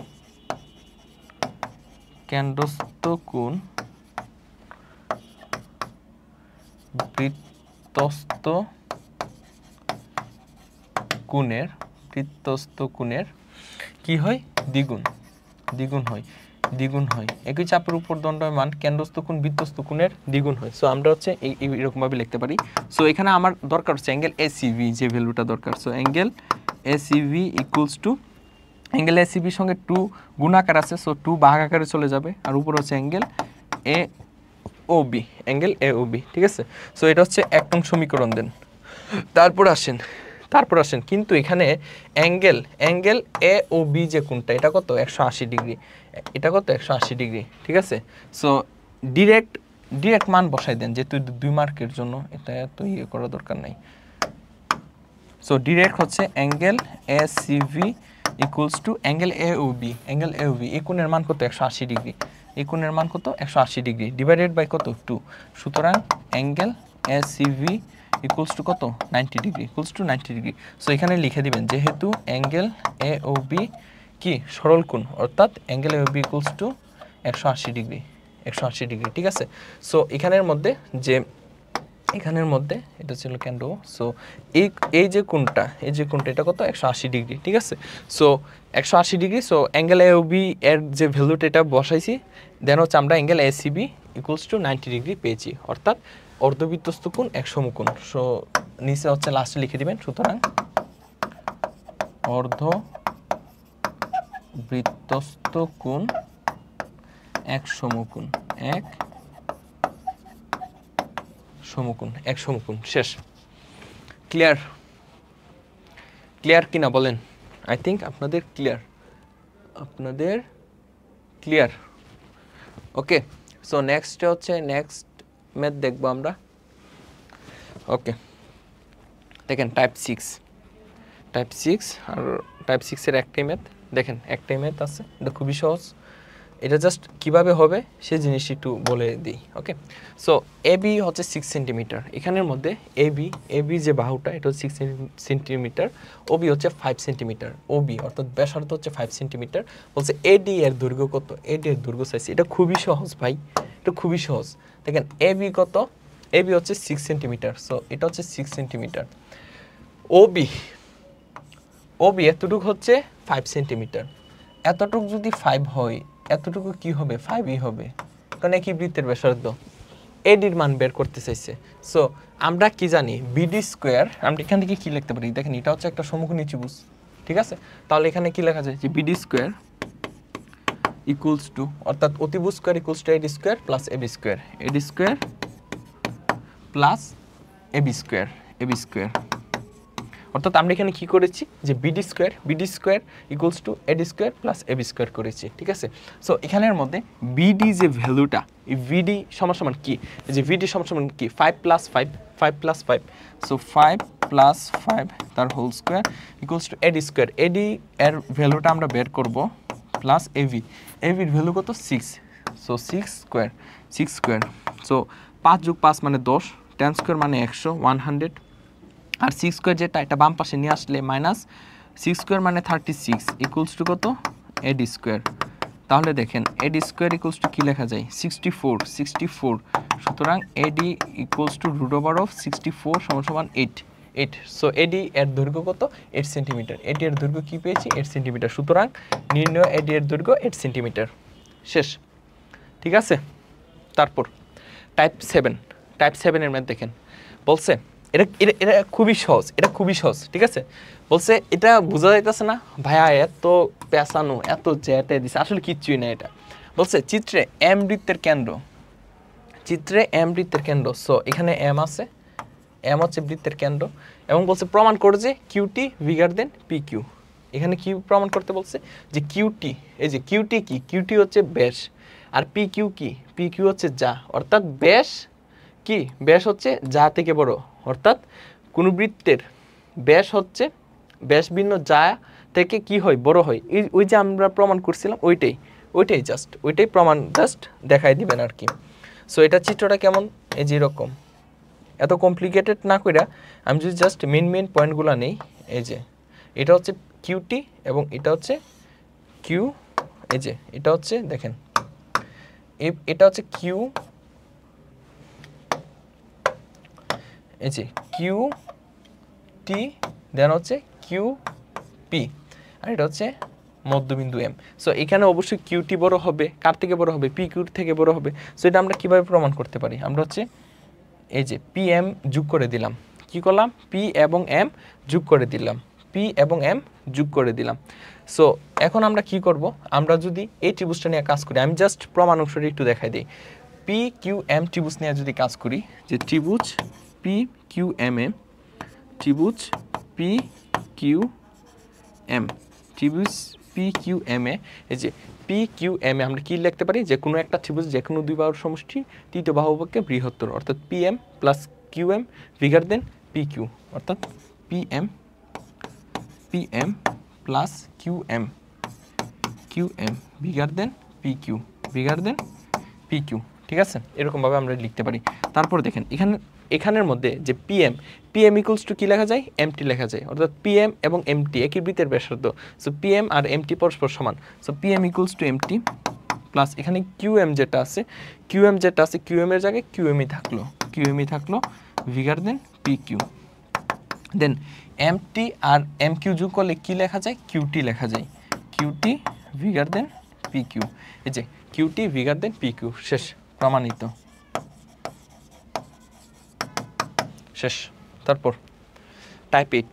[SPEAKER 1] কেন্দ্রস্থ কোণ বৃত্তস্থ কোণের কি হয়, দ্বিগুণ হয়। একই চাপের উপর দণ্ডায়মান কেন্দ্রস্থ কোণ বৃত্তস্থ কোণের দ্বিগুণ হয়। সো আমরা হচ্ছে এইরকম ভাবে লিখতে পারি। সো এখানে আমার দরকার হচ্ছে অ্যাঙ্গেল এসিভি, যে ভ্যালুটা দরকার। So angle A C V equals to, angle এসিভির সঙ্গে 2 গুণাকার আছে, সো 2 ভাগ আকারে চলে যাবে, আর উপর হচ্ছে অ্যাঙ্গেল এ ও বি। ঠিক আছে, সো এটা হচ্ছে 1 নং সমীকরণ। দেন তারপর আসেন কিন্তু এখানে অ্যাঙ্গেল এ ও বি যে কোণটা, এটা কত 180 ডিগ্রি, ঠিক আছে। সো ডিরেক্ট মান বসাই দেন, যেহেতু 2 মার্কের জন্য এটা এত ইয়ে করা দরকার নাই। সো ডিরেক্ট হচ্ছে angle A C B equals to angle A O B, এই কোণের মান কত 180 ডিগ্রি, ডিভাইডেড বাই কত 2। সুতরাং angle A C B equals to কত 90 ডিগ্রি, সো এখানে লিখে দিবেন, যেহেতু অ্যাঙ্গেল এ ও বি কি সরল কোণ, অর্থাৎ angle A O B equals to 180 degree. ঠিক আছে, সো এখানের মধ্যে এটা ছিল কেন্দ্র। সো এই যে কোণটা এটা কত 180 ডিগ্রি। ঠিক আছে, so 180 degree. So angle A O B এর যে ভ্যালুটা এটা বসাইছি, দেন হচ্ছে আমরা angle A C B equals to 90 degree পেয়েছি, অর্থাৎ অর্ধবৃত্তস্থ কোণ এক সমকোণ। সো নিচে হচ্ছে লাস্টে লিখে দিবেন, সুতরাং অর্ধবৃত্তস্থ কোণ এক সমকোণ। শেষ। ক্লিয়ার কিনা বলেন? আই থিঙ্ক আপনাদের ক্লিয়ার। ওকে, সো নেক্সট ম্যাথ দেখবো আমরা। ওকে, দেখেন টাইপ 6 আর টাইপ 6 এর একটাই ম্যাথ আছে। এটা খুবই সহজ। এটা জাস্ট কিভাবে হবে সেই জিনিসটি একটু বলে দিই। ওকে, সো এবি হচ্ছে 6 সেন্টিমিটার। এখানের মধ্যে এবি যে বাহুটা, এটা হচ্ছে 6 সেন্টিমিটার, ওবি হচ্ছে 5 সেন্টিমিটার। ওবি অর্থাৎ ব্যাসার্ধ হচ্ছে 5 সেন্টিমিটার। বলছে এডি এর দৈর্ঘ্য কত, এডি এর দৈর্ঘ্য চাইছি। এটা খুবই সহজ ভাই, দেখেন এবি কত, এবি হচ্ছে 6 সেন্টিমিটার। সো এটা হচ্ছে 6 সেন্টিমিটার। ওবি এতটুকু হচ্ছে 5 সেন্টিমিটার। এতটুকু যদি 5 হয়, এতটুকু কি হবে, 5ই হবে, কারণ একই বৃত্তের ব্যাসার্ধ। এডির মান বের করতে চাইছে। সো আমরা কি জানি, বিডি স্কোয়ার। আমরা এখান থেকে কি লিখতে পারি, দেখেন এটা হচ্ছে একটা সমকোণী ত্রিভুজ। ঠিক আছে, তাহলে এখানে কি লেখা যায়, যে বিডি স্কোয়ার ইকুয়ালস টু, অর্থাৎ অতিভুজ square equals to eddy square plus AB square plus AB square. অর্থাৎ আমরা এখানে কি করেছি, যে BD square equals to eddy square plus AB square করেছি। ঠিক আছে, সো এখানের মধ্যে বিডি যে ভ্যালুটা, এই ভিডি সমান কি, যে ভিডি সমান কি 5 প্লাস 5, সো 5 প্লাস 5 তার whole square equals to eddy square. A D এর ভ্যালুটা আমরা বের করব প্লাস এভি, এভির ভ্যালু কত 6, সো 6 স্কোয়ার, সো 5 যোগ 5 মানে 10, 10 স্কোয়ার মানে 100, 100, আর 6 স্কোয়ার যেটা এটা বাম পাশে নিয়ে আসলে মাইনাস 6 স্কোয়ার মানে 36 ইকুয়ালস টু কত এডি স্কোয়ার। তাহলে দেখেন এডি স্কোয়ার ইকুয়ালস টু কী লেখা যায় 64, সুতরাং A D equals to root over of 64 সমান 8। সো এডি এর দৈর্ঘ্য কত 8 সেন্টিমিটার, এডি এর দৈর্ঘ্য কী পেয়েছি 8 সেন্টিমিটার, সুতরাং নির্ণয় এডি এর দৈর্ঘ্য 8 সেন্টিমিটার। শেষ, ঠিক আছে। তারপর টাইপ 7 এর ম্যাথ দেখেন, বলছে এটা এটা এটা খুবই সহজ, এটা খুবই সহজ, ঠিক আছে। বলছে এটা বোঝা যাইতেছে না ভাইয়া, এত পেঁচানো এত জ্যাটে দিছে, আসলে কিচ্ছুই না এটা। বলছে চিত্রে এম বৃত্তের কেন্দ্র, সো এখানে এম আছে, এম হচ্ছে বৃত্তের কেন্দ্র, এবং বলছে প্রমাণ করে যে QT bigger than P Q. এখানে কি প্রমাণ করতে বলছে যে কিউটি, এই যে কিউটি কি, কিউটি হচ্ছে ব্যাস, আর পি কিউ কি, পি কিউ হচ্ছে যা, অর্থাৎ ব্যাস কি, ব্যাস হচ্ছে যা থেকে বড়, অর্থাৎ কোন বৃত্তের ব্যাস হচ্ছে ব্যাস ভিন্ন যা থেকে কি হয় বড় হয়, ওই যে আমরা প্রমাণ করছিলাম ওইটাই প্রমাণ জাস্ট দেখাই দিবেন আর কি। সো এটা চিত্রটা কেমন, এই যে এরকম, এত কমপ্লিকেটেড না কইরা আমি যদি জাস্ট মেন পয়েন্টগুলো নেই, এই যে এটা হচ্ছে কিউটি এবং এটা হচ্ছে কিউ, এই যে এটা হচ্ছে দেখেন এটা হচ্ছে কিউ, এই যে কিউ টি, দেন হচ্ছে কিউ পি, আর এটা হচ্ছে মধ্যবিন্দু এম। সো এখানে অবশ্যই কিউটি বড় হবে, কার থেকে বড় হবে, পি কিউর থেকে বড় হবে। সো এটা আমরা কিভাবে প্রমাণ করতে পারি, আমরা হচ্ছে এই যে পি এম যোগ করে দিলাম, কি করলাম পি এবং এম যোগ করে দিলাম, সো এখন আমরা কি করব, আমরা যদি এই ত্রিভুজটা নিয়ে কাজ করি, আমি জাস্ট প্রমাণ অনুসারে একটু দেখাই দিই। পি কিউ এম ত্রিভুজ নিয়ে যদি কাজ করি, যে ত্রিভুজ পি কিউ এম এ, ত্রিভুজ পি কিউ এম, ত্রিভুজ পি কিউ এম এ, এই যে পি কিউ এম এ আমরা কি লিখতে পারি, যে কোনো একটা ত্রিভুজ যে কোনো দুই বাহুর সমষ্টি তৃতীয় বাহু পক্ষে বৃহত্তর, অর্থাৎ P M plus Q M bigger than P Q, অর্থাৎ P M plus Q M bigger than P Q, ঠিক আছে। এরকমভাবে আমরা লিখতে পারি। তারপর দেখেন এখানের মধ্যে যে পি এম ইকুয়ালস টু কী লেখা যায়, এমটি লেখা যায়, অর্থাৎ পি এম এবং এমটি একই বৃত্তের ব্যাসার্ধ, সো পি এম আর এমটি পরস্পর সমান, so P M equals to MT plus এখানে কিউ এম যেটা আছে কিউ এম এর জায়গায় কিউ এমই থাকলো bigger than P Q, then MT আর এম কিউ যোগ করলে কী লেখা যায়, কিউটি লেখা যায়, QT bigger than P Q, এই যে QT bigger than P Q. শেষ, প্রমাণিত, শেষ। তারপর টাইপ 8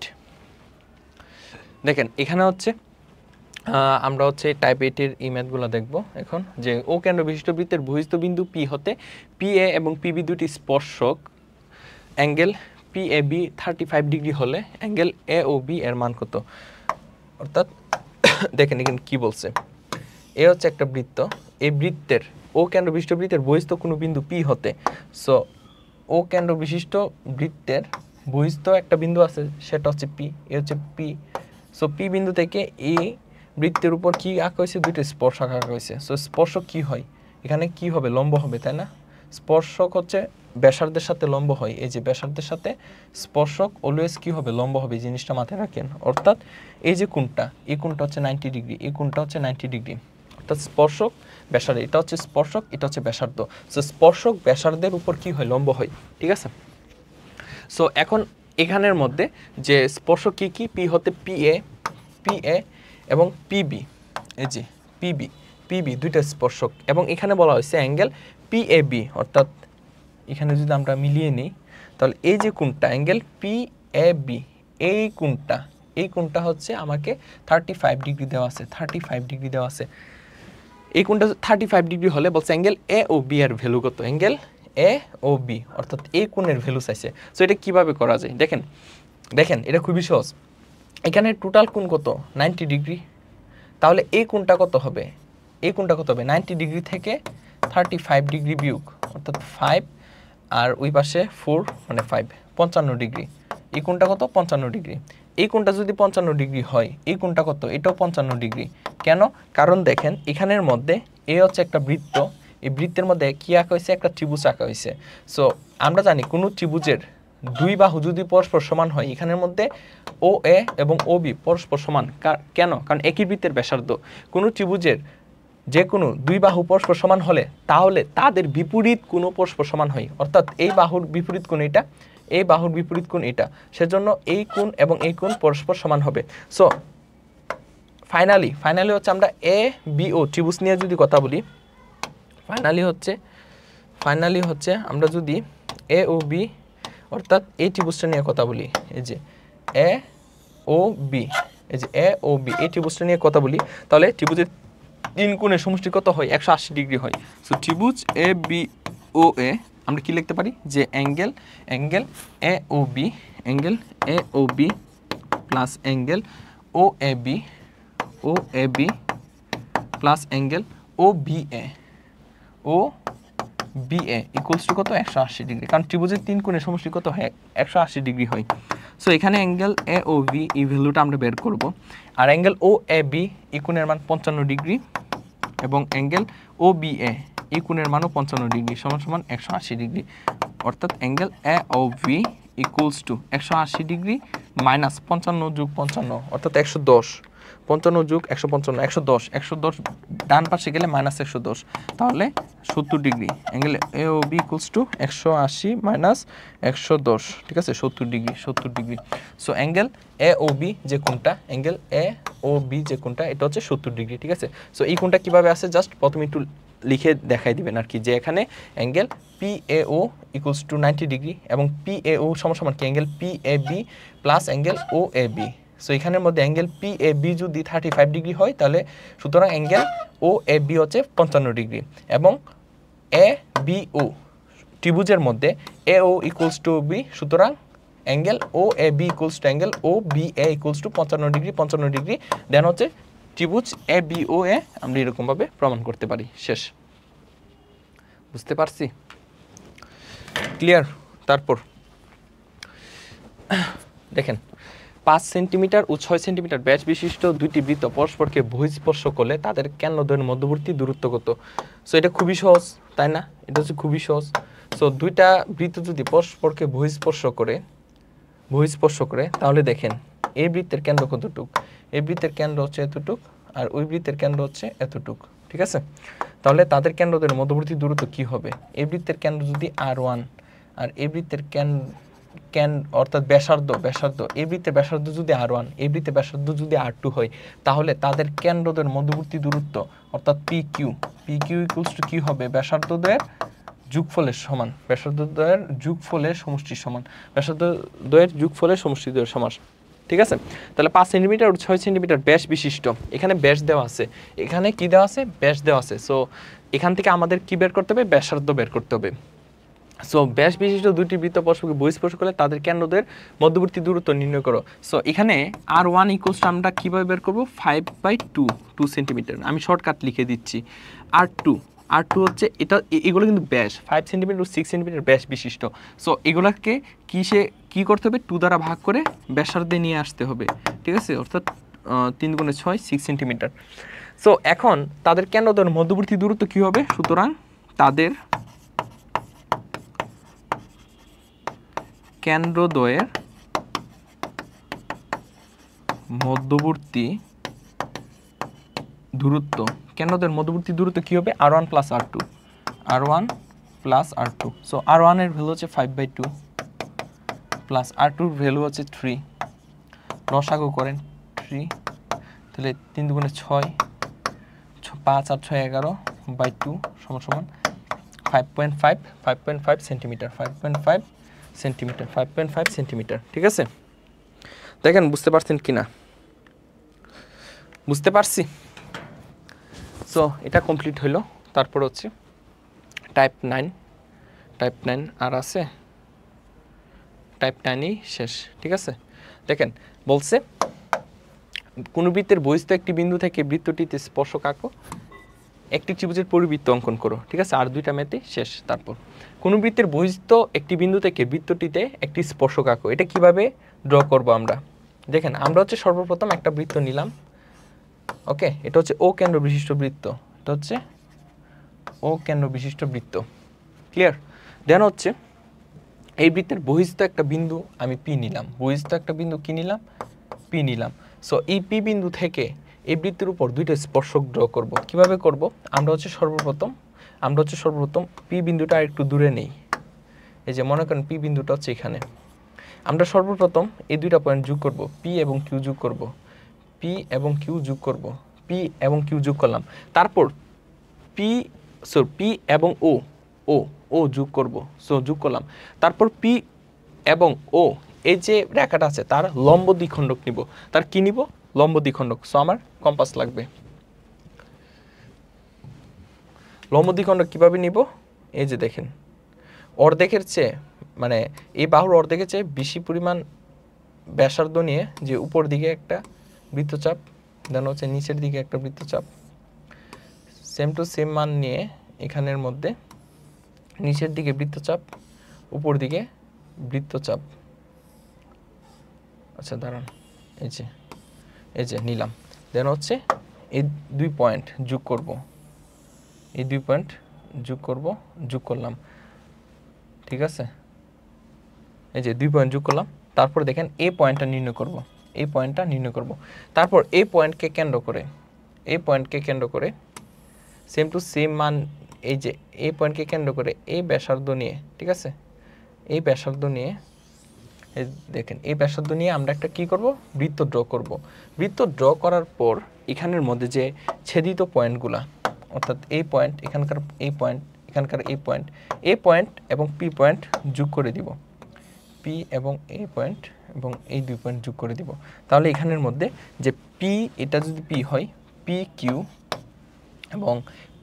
[SPEAKER 1] দেখেন, এখানে হচ্ছে আমরা হচ্ছে টাইপ 8-এর ইমেজগুলো দেখব এখন, যে ও কেন্দ্র বিশিষ্ট বৃত্তের বহিস্থ বিন্দু পি হতে পি এ এবং পিবি দুটি স্পর্শক, angle P A B 35 degree হলে অ্যাঙ্গেল এ ও বি এর মান কত। অর্থাৎ দেখেন এখানে কি বলছে, এ হচ্ছে একটা বৃত্ত, এই বৃত্তের ও কেন্দ্র বিশিষ্ট বৃত্তের বহিস্থ কোনো বিন্দু পি হতে, সো ও কেন্দ্র বিশিষ্ট বৃত্তের বহিস্থ একটা বিন্দু আছে, সেটা হচ্ছে পি, এ হচ্ছে পি, সো পি বিন্দু থেকে এই বৃত্তের উপর কি আঁকা হয়েছে, দুইটা স্পর্শক আঁকা হয়েছে। সো স্পর্শক কি হয়, এখানে কি হবে, লম্ব হবে, তাই না। স্পর্শক হচ্ছে ব্যাসার্ধের সাথে লম্ব হয়, এই যে ব্যাসার্ধের সাথে স্পর্শক অলওয়েজ কি হবে, লম্ব হবে, এই জিনিসটা মাথায় রাখেন। অর্থাৎ এই যে কোণটা, এই কোণটা হচ্ছে 90 ডিগ্রি, এই কোণটা হচ্ছে 90 ডিগ্রি, অর্থাৎ স্পর্শক ব্যাসার্ধ, এটা হচ্ছে স্পর্শক, এটা হচ্ছে ব্যাসার্ধ, সো স্পর্শক ব্যাসার্ধের উপর কি হয়, লম্ব হয়, ঠিক আছে। সো এখন এখানের মধ্যে যে স্পর্শক কি কি, পি হতে পি এ এবং পিবি, এই যে পিবি দুইটা স্পর্শক, এবং এখানে বলা হয়েছে অ্যাঙ্গেল পি এ বি, অর্থাৎ এখানে যদি আমরা মিলিয়ে নিই তাহলে এই যে কোণটা অ্যাঙ্গেল পি এ বি, এই কোণটা হচ্ছে আমাকে 35 ডিগ্রি দেওয়া আছে, 35 ডিগ্রি দেওয়া আছে। এই কোণটা 35 ডিগ্রি হলে বলছে অ্যাঙ্গেল এ ও বি এর ভ্যালু কত, অ্যাঙ্গেল এ ও বি, অর্থাৎ এই কোণের ভ্যালু চাইছে। সো এটা কিভাবে করা যায়, দেখেন এটা খুবই সহজ। এখানে টোটাল কোণ কত, 90 ডিগ্রি, তাহলে এই কোণটা কত হবে, 90 ডিগ্রি থেকে 35 ডিগ্রি বিয়োগ, অর্থাৎ 5 আর ওই পাশে 4 মানে 5, 55 ডিগ্রি, এই কোণটা কত 55 ডিগ্রি, এই কোণটা যদি 55 ডিগ্রি হয় এই কোণটা কত এটাও 55 ডিগ্রি। কেন? কারণ দেখেন এখানের মধ্যে এ হচ্ছে একটা বৃত্ত, এই বৃত্তের মধ্যে কি আঁকা হয়েছে একটা ত্রিভুজ আঁকা হয়েছে। সো আমরা জানি কোনো ত্রিভুজের দুই বাহু যদি পরস্পর সমান হয় এখানের মধ্যে ও এ এবং ও বি পরস্পর সমান। কেন? কারণ একই বৃত্তের ব্যাসার্ধ। কোনো ত্রিভুজের যে কোনো দুই বাহু পরস্পর সমান হলে তাহলে তাদের বিপরীত কোণ পরস্পর সমান হয়, অর্থাৎ এই বাহুর বিপরীত কোণ এটা, এই বাহুর বিপরীত কোণ এটা, সেজন্য এই কোণ এবং এই কোণ পরস্পর সমান হবে। সো ফাইনালি হচ্ছে আমরা এ বি ও ত্রিভুজ নিয়ে যদি কথা বলি, ফাইনালি হচ্ছে আমরা যদি এ ও বি অর্থাৎ এই ত্রিভুজটা নিয়ে কথা বলি, এই যে এ ও বি, এই যে এ ও বি এই ত্রিভুজটা নিয়ে কথা বলি, তাহলে ত্রিভুজের তিন কোণের সমষ্টি কত হয় 180 ডিগ্রি হয়। সো ত্রিভুজ এ বি ও এ আমরা কি লিখতে পারি যে angle A O B, angle A O B plus angle O A B plus angle O B A equals to কত 180 ডিগ্রি, কারণ ত্রিভুজের তিন কোণের সমষ্টি কত হয় 180 ডিগ্রি হয়। সো এখানে অ্যাঙ্গেল এ ও বি এই ভ্যালুটা আমরা বের করব, আর অ্যাঙ্গেল ও এ বি এই কোণের মান 55 ডিগ্রি এবং অ্যাঙ্গেল ও বি এ এই কোণের মানও 55 ডিগ্রি সমান 180 ডিগ্রি, অর্থাৎ angle A O B equals to 180 degree minus 55 যোগ 55 অর্থাৎ 110, 55 যোগ 155 110 ডান পাশে গেলে মাইনাস 110, তাহলে 70 degree. Angle A O B equals to 180 minus 110, ঠিক আছে 70 degree. So angle A O B যে কোণটা, অ্যাঙ্গেল এ ও বি যে কোণটা এটা হচ্ছে 70 ডিগ্রি, ঠিক আছে। সো এই কোণটা কীভাবে আসে জাস্ট প্রথমে একটু লিখে দেখাই দিবেন আর কি, যে এখানে angle P A O equals to 90 degree এবং পি এ ও সমান কি angle P A B plus angle O A B. So এখানের মধ্যে অ্যাঙ্গেল পি এ বি যদি 35 ডিগ্রি হয় তাহলে সুতরাং অ্যাঙ্গেল ও এ বি হচ্ছে 55 ডিগ্রি এবং এ বি ও ত্রিভুজের মধ্যে A O equals to B, সুতরাং angle O A B equals to angle O B A equals to 55 degree then হচ্ছে ত্রিভুজ এ বি ও এ আমরা এরকমভাবে প্রমাণ করতে পারি। শেষ, বুঝতে পারছি? ক্লিয়ার? তারপর দেখেন 5 সেন্টিমিটার ও 6 সেন্টিমিটার ব্যাস বিশিষ্ট দুইটি বৃত্ত পরস্পরকে বহিঃস্পর্শ করলে তাদের কেন্দ্রদ্বয়ের মধ্যবর্তী দূরত্ব কত? সো এটা খুবই সহজ, তাই না? এটা হচ্ছে খুবই সহজ। সো দুইটা বৃত্ত যদি পরস্পরকে বহিঃস্পর্শ করে তাহলে দেখেন এই বৃত্তের কেন্দ্র কতটুক, এই বৃত্তের কেন্দ্র হচ্ছে এতটুক আর ওই বৃত্তের কেন্দ্র হচ্ছে এতটুক, ঠিক আছে। তাহলে তাদের কেন্দ্রদ্বয়ের মধ্যবর্তী দূরত্ব কি হবে? এই বৃত্তের কেন্দ্র যদি R1 আর এই বৃত্তের অর্থাৎ ব্যাসার্ধ এই বৃত্তের ব্যাসার্ধ যদি R1, এই বৃত্তের ব্যাসার্ধ যদি R2 হয় তাহলে তাদের কেন্দ্রদ্বয়ের মধ্যবর্তী দূরত্ব অর্থাৎ PQ ইকুয়ালস টু কি হবে? ব্যাসার্ধদ্বয়ের যোগফলের সমান, ব্যাসার্ধদ্বয়ের যোগফলের সমষ্টির সমান, ব্যাসার্ধদ্বয়ের যোগফলের সমষ্টিদ্বয়ের সমান, ঠিক আছে। তাহলে 5 সেন্টিমিটার ও 6 সেন্টিমিটার ব্যাস বিশিষ্ট, এখানে ব্যাস দেওয়া আছে, এখানে কি দেওয়া আছে? ব্যাস দেওয়া আছে। সো এখান থেকে আমাদের কি বের করতে হবে? ব্যাসার্ধ বের করতে হবে। সো ব্যাস বিশিষ্ট দুটি বৃত্ত পরস্পরকে বহিঃস্পর্শ করলে তাদের কেন্দ্রদ্বয়ের মধ্যবর্তী দূরত্ব নির্ণয় করো। সো এখানে R1 ইকুয়ালস আমরা কীভাবে বের করবো? 5/2 সেন্টিমিটার। আমি শর্টকাট লিখে দিচ্ছি। R2 হচ্ছে এটা, এগুলো কিন্তু ব্যাস 5 সেন্টিমিটার ও 6 সেন্টিমিটার ব্যাস বিশিষ্ট। সো এগুলোকে কি করতে হবে? 2 দ্বারা ভাগ করে ব্যাসার্ধে নিয়ে আসতে হবে, ঠিক আছে, অর্থাৎ 3 গুণে 6 6 সেন্টিমিটার। সো এখন তাদের কেন্দ্রদ্বয়ের মধ্যবর্তী দূরত্ব কী হবে? সুতরাং তাদের কেন্দ্রদ্বয়ের মধ্যবর্তী দূরত্ব কি হবে? R1 plus R2, so R1 এর ভ্যালু হচ্ছে 5/2 প্লাস R2 এর ভ্যালু হচ্ছে 3, লসাগু করেন 3, তাহলে 3 দুগুণে 6, 5 আর 6 11/2 সমান 5.5 সেন্টিমিটার, 5.5 সেন্টিমিটার, ঠিক আছে। দেখেন বুঝতে পারছেন কিনা? বুঝতে পারছি। সো এটা কমপ্লিট হলো। তারপর হচ্ছে টাইপ 9 আর আছে, টাইপ 9ই শেষ, ঠিক আছে। দেখেন বলছে কোন বৃত্তের বহিস্থ একটি বিন্দু থেকে বৃত্তটিতে স্পর্শক আঁকো। একটি ত্রিভুজের পরিবৃত্ত অঙ্কন করো, ঠিক আছে? আর দুইটা ম্যাথে শেষ। তারপর কোন বৃত্তের বহিস্থ একটি বিন্দু থেকে বৃত্তটিতে একটি স্পর্শক আঁকো। এটা কিভাবে ড্র করব আমরা? দেখেন, আমরা হচ্ছে সর্বপ্রথম একটা বৃত্ত নিলাম, ওকে? এটা হচ্ছে ও কেন্দ্র বিশিষ্ট বৃত্ত, এটা হচ্ছে ও কেন্দ্র বিশিষ্ট বৃত্ত, ক্লিয়ার? দেন হচ্ছে এই বৃত্তের বহিস্থ একটা বিন্দু আমি পি নিলাম, বহিস্থ একটা বিন্দু কি নিলাম? পি নিলাম। সো এই পি বিন্দু থেকে এই বৃত্তের উপর দুইটা স্পর্শক ড্র করব। কিভাবে করব? আমরা হচ্ছে সর্বপ্রথম পি বিন্দুটা একটু দূরে নেই। এই যে মনে করেন পি বিন্দুটা হচ্ছে এখানে। আমরা সর্বপ্রথম এই দুইটা পয়েন্ট যোগ করব, পি এবং কিউ যোগ করব, পি এবং কিউ যোগ করব, পি এবং কিউ যোগ করলাম। তারপর পি এবং ও ও ও যোগ করব, সো যোগ করলাম। তারপর পি এবং ও এই যে রেখাটা আছে তার লম্ব দ্বিখণ্ডক নিব। তার কি নিব? লম্ব দ্বিখণ্ডক। সো আমার কম্পাস লাগবে। লম্ব দ্বিখণ্ডক কিভাবে নিব? এই যে দেখেন, অর্ধেকের চেয়ে মানে এই বাহুর অর্ধেকের চেয়ে বেশি পরিমাণ ব্যাসার্ধ নিয়ে যে উপর দিকে একটা বৃত্তচাপ, দেন হচ্ছে নিচের দিকে একটা বৃত্তচাপ, সেম টু সেম মান নিয়ে এখানের মধ্যে নিচের দিকে বৃত্তচাপ, উপর দিকে বৃত্তচাপ। আচ্ছা দাঁড়ান, এই যে নিলাম। দেন হচ্ছে এই দুই পয়েন্ট যোগ করব, এই দুই পয়েন্ট যোগ করলাম, ঠিক আছে? এই যে দুই পয়েন্ট যোগ করলাম। তারপর দেখেন এই পয়েন্টটা নির্ণয় করব, তারপর এই পয়েন্টকে কেন্দ্র করে সেম টু সেম মান, এই যে এই পয়েন্টকে কেন্দ্র করে এই ব্যাসার্ধ নিয়ে, ঠিক আছে? এই ব্যাসার্ধ নিয়ে দেখেন, এই ব্যাসার্ধ নিয়ে আমরা একটা কি করব? বৃত্ত ড্র করব। বৃত্ত ড্র করার পর এখানের মধ্যে যে ছেদিত পয়েন্টগুলা, অর্থাৎ এই পয়েন্ট, এখানকার এই পয়েন্ট, এখানকার এই পয়েন্ট এবং পি পয়েন্ট যোগ করে দিব, পি এবং এই পয়েন্ট এবং এই দুই পয়েন্ট যোগ করে দিব। তাহলে এখানের মধ্যে যে পি, এটা যদি পি হয়, পি কিউ এবং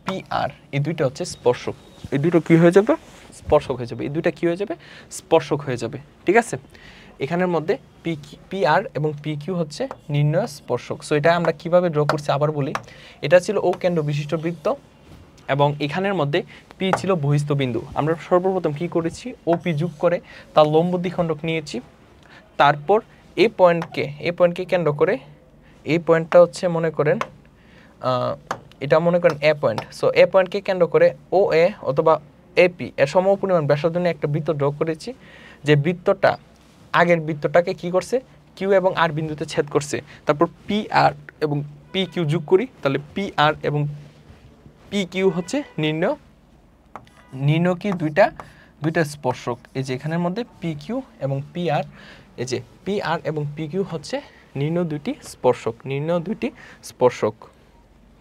[SPEAKER 1] পি আর, এই দুইটা হচ্ছে স্পর্শক। এই দুটো কি হয়ে যাবে? স্পর্শক হয়ে যাবে। এই দুইটা কি হয়ে যাবে? স্পর্শক হয়ে যাবে, ঠিক আছে? এখানের মধ্যে পি আর এবং পি কিউ হচ্ছে নির্ণয় স্পর্শক। সো এটা আমরা কিভাবে ড্র করছি আবার বলি। এটা ছিল ও কেন্দ্র বিশিষ্ট বৃত্ত এবং এখানের মধ্যে পি ছিল বহিস্থ বিন্দু। আমরা সর্বপ্রথম কি করেছি? ও পি যোগ করে তার লম্ব দ্বিখণ্ডক নিয়েছি। তারপর এই পয়েন্টকে কেন্দ্র করে, এই পয়েন্টটা হচ্ছে মনে করেন এটা মনে করেন এ পয়েন্ট। সো এ পয়েন্টকে কেন্দ্র করে ও এ অথবা এপি এর সম পরিমাণ ব্যাসার্ধ নিয়ে একটা বৃত্ত ড্র করেছি, যে বৃত্তটা আগের বৃত্তটাকে কি করছে? কিউ এবং আর বিন্দুতে ছেদ করছে। তারপর পি আর এবং পি কিউ যোগ করি, তাহলে পি আর এবং পি কিউ হচ্ছে নির্ণয় কি? দুইটা স্পর্শক। এই যে এখানের মধ্যে পি কিউ এবং পি আর, এই যে পি আর এবং পি কিউ হচ্ছে নির্ণয় দুইটি স্পর্শক।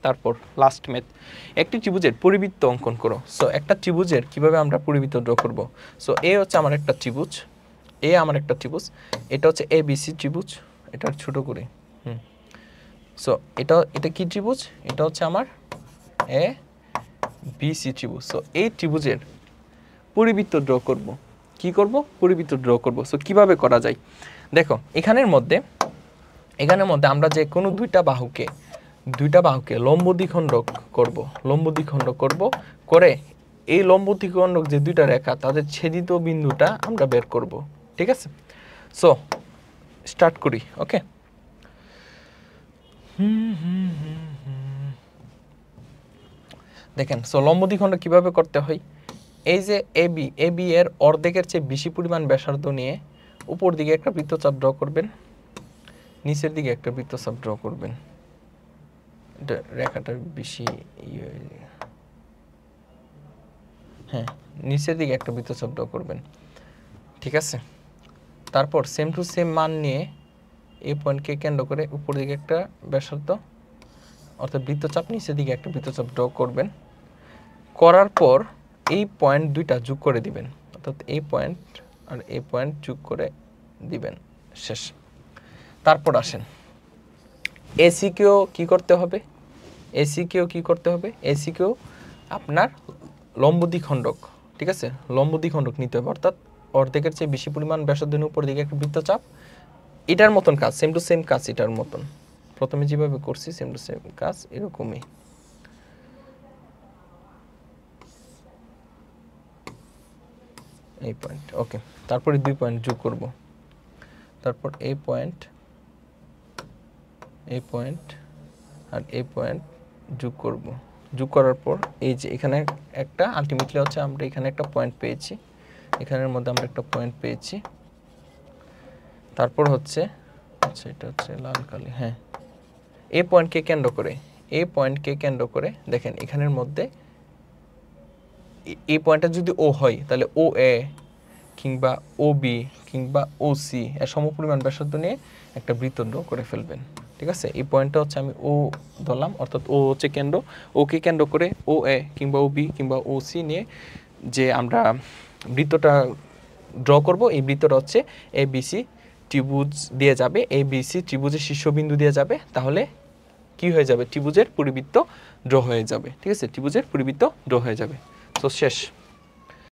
[SPEAKER 1] তারপর লাস্ট ম্যাথ, একটি ত্রিভুজের পরিবৃত্ত অঙ্কন করো। সো একটা ত্রিভুজের কিভাবে আমরা পরিবৃত্ত ড্র করব? সো এ হচ্ছে আমার একটা ত্রিভুজ, এটা হচ্ছে এ বি সি ত্রিভুজ, এটা ছোট করে। সো এটা কি ত্রিভুজ? এটা হচ্ছে আমার এ বি সি ত্রিভুজ। সো এই ত্রিভুজের পরিবৃত্ত ড্র করব। কি করব? পরিবৃত্ত ড্র করব। সো কিভাবে করা যায়? দেখো, এখানের মধ্যে আমরা যে কোনো দুইটা বাহুকে লম্ব দ্বিখণ্ডক করব, করে এই লম্ব দ্বিখণ্ডক যে দুইটা রেখা তাদের ছেদিত বিন্দুটা আমরা বের করব, ঠিক আছে? সো স্টার্ট করি, ওকে? দেখেন, সো লম্ব দ্বিখণ্ডক কিভাবে করতে হয়? এই যে এ বি এর অর্ধেকের চেয়ে বেশি পরিমাণ ব্যাসার্ধ নিয়ে উপর দিকে একটা বৃত্তচাপ ড্র করবেন, নিচের দিকে একটা বৃত্তচাপ ড্র করবেন। এটা রেখাটা বেশি হ্যাঁ, নিচের দিকে একটা বৃত্তচাপ ড্র করবেন, ঠিক আছে? তারপর সেম টু সেম মান নিয়ে এই পয়েন্টকে কেন্দ্র করে উপর দিকে একটা ব্যাসার্ধ অর্থাৎ বৃত্তচাপ, নিচের দিকে একটা বৃত্তচাপ ড্র করবেন। করার পর এই পয়েন্ট দুইটা যোগ করে দিবেন, অর্থাৎ এই পয়েন্ট আর এই পয়েন্ট যোগ করে দিবেন, শেষ। তারপর আসেন এসিকেও কি করতে হবে? এসিকেও আপনার লম্ব দ্বিখণ্ডক, ঠিক আছে? লম্ব দ্বিখণ্ডক নিতে হবে, অর্থাৎ অর্ধেকের চেয়ে বেশি পরিমাণ ব্যাসার্ধ নিয়ে উপর দিকে একটা বৃত্তচাপ। এটার মতন কাজ, সেম টু সেম কাজ, এটার মতন প্রথমে যেভাবে করছি সেম টু সেম কাজ এরকমই। এই পয়েন্ট, ওকে। তারপরে 2 পয়েন্ট যোগ করব, তারপর এই পয়েন্ট আর এই পয়েন্ট যোগ করব। যোগ করার পর এই যে এখানে একটা আলটিমেটলি হচ্ছে আমরা এখানে একটা পয়েন্ট পেয়েছি, এখানের মধ্যে আমরা একটা পয়েন্ট পেয়েছি। তারপর হচ্ছে আচ্ছা এটা হচ্ছে লাল কালি, হ্যাঁ, এই পয়েন্টকে কেন্দ্র করে দেখেন এখানের মধ্যে এই পয়েন্টটা যদি ও হয় তাহলে ও এ কিংবা ও বি কিংবা ও সি এর সমপরিমাণ ব্যাসার্ধ নিয়ে একটা বৃত্ত ড্র করে ফেলবেন। ঠিক আছে, এই পয়েন্টটা হচ্ছে আমি ও ধরলাম, অর্থাৎ ও হচ্ছে কেন্দ্র, ওকে কেন্দ্র করে ও এ কিংবা ও বি কিংবা ও সি নিয়ে যে আমরা বৃত্তটা ড্র করব, এই বৃত্তটা হচ্ছে এ বি সি ত্রিভুজ দিয়ে যাবে, এ বি সি ত্রিভুজের শীর্ষবিন্দু দিয়ে যাবে, তাহলে কি হয়ে যাবে, ত্রিভুজের পরিবৃত্ত ড্র হয়ে যাবে। ঠিক আছে, ত্রিভুজের পরিবৃত্ত ড্র হয়ে যাবে। তো শেষ।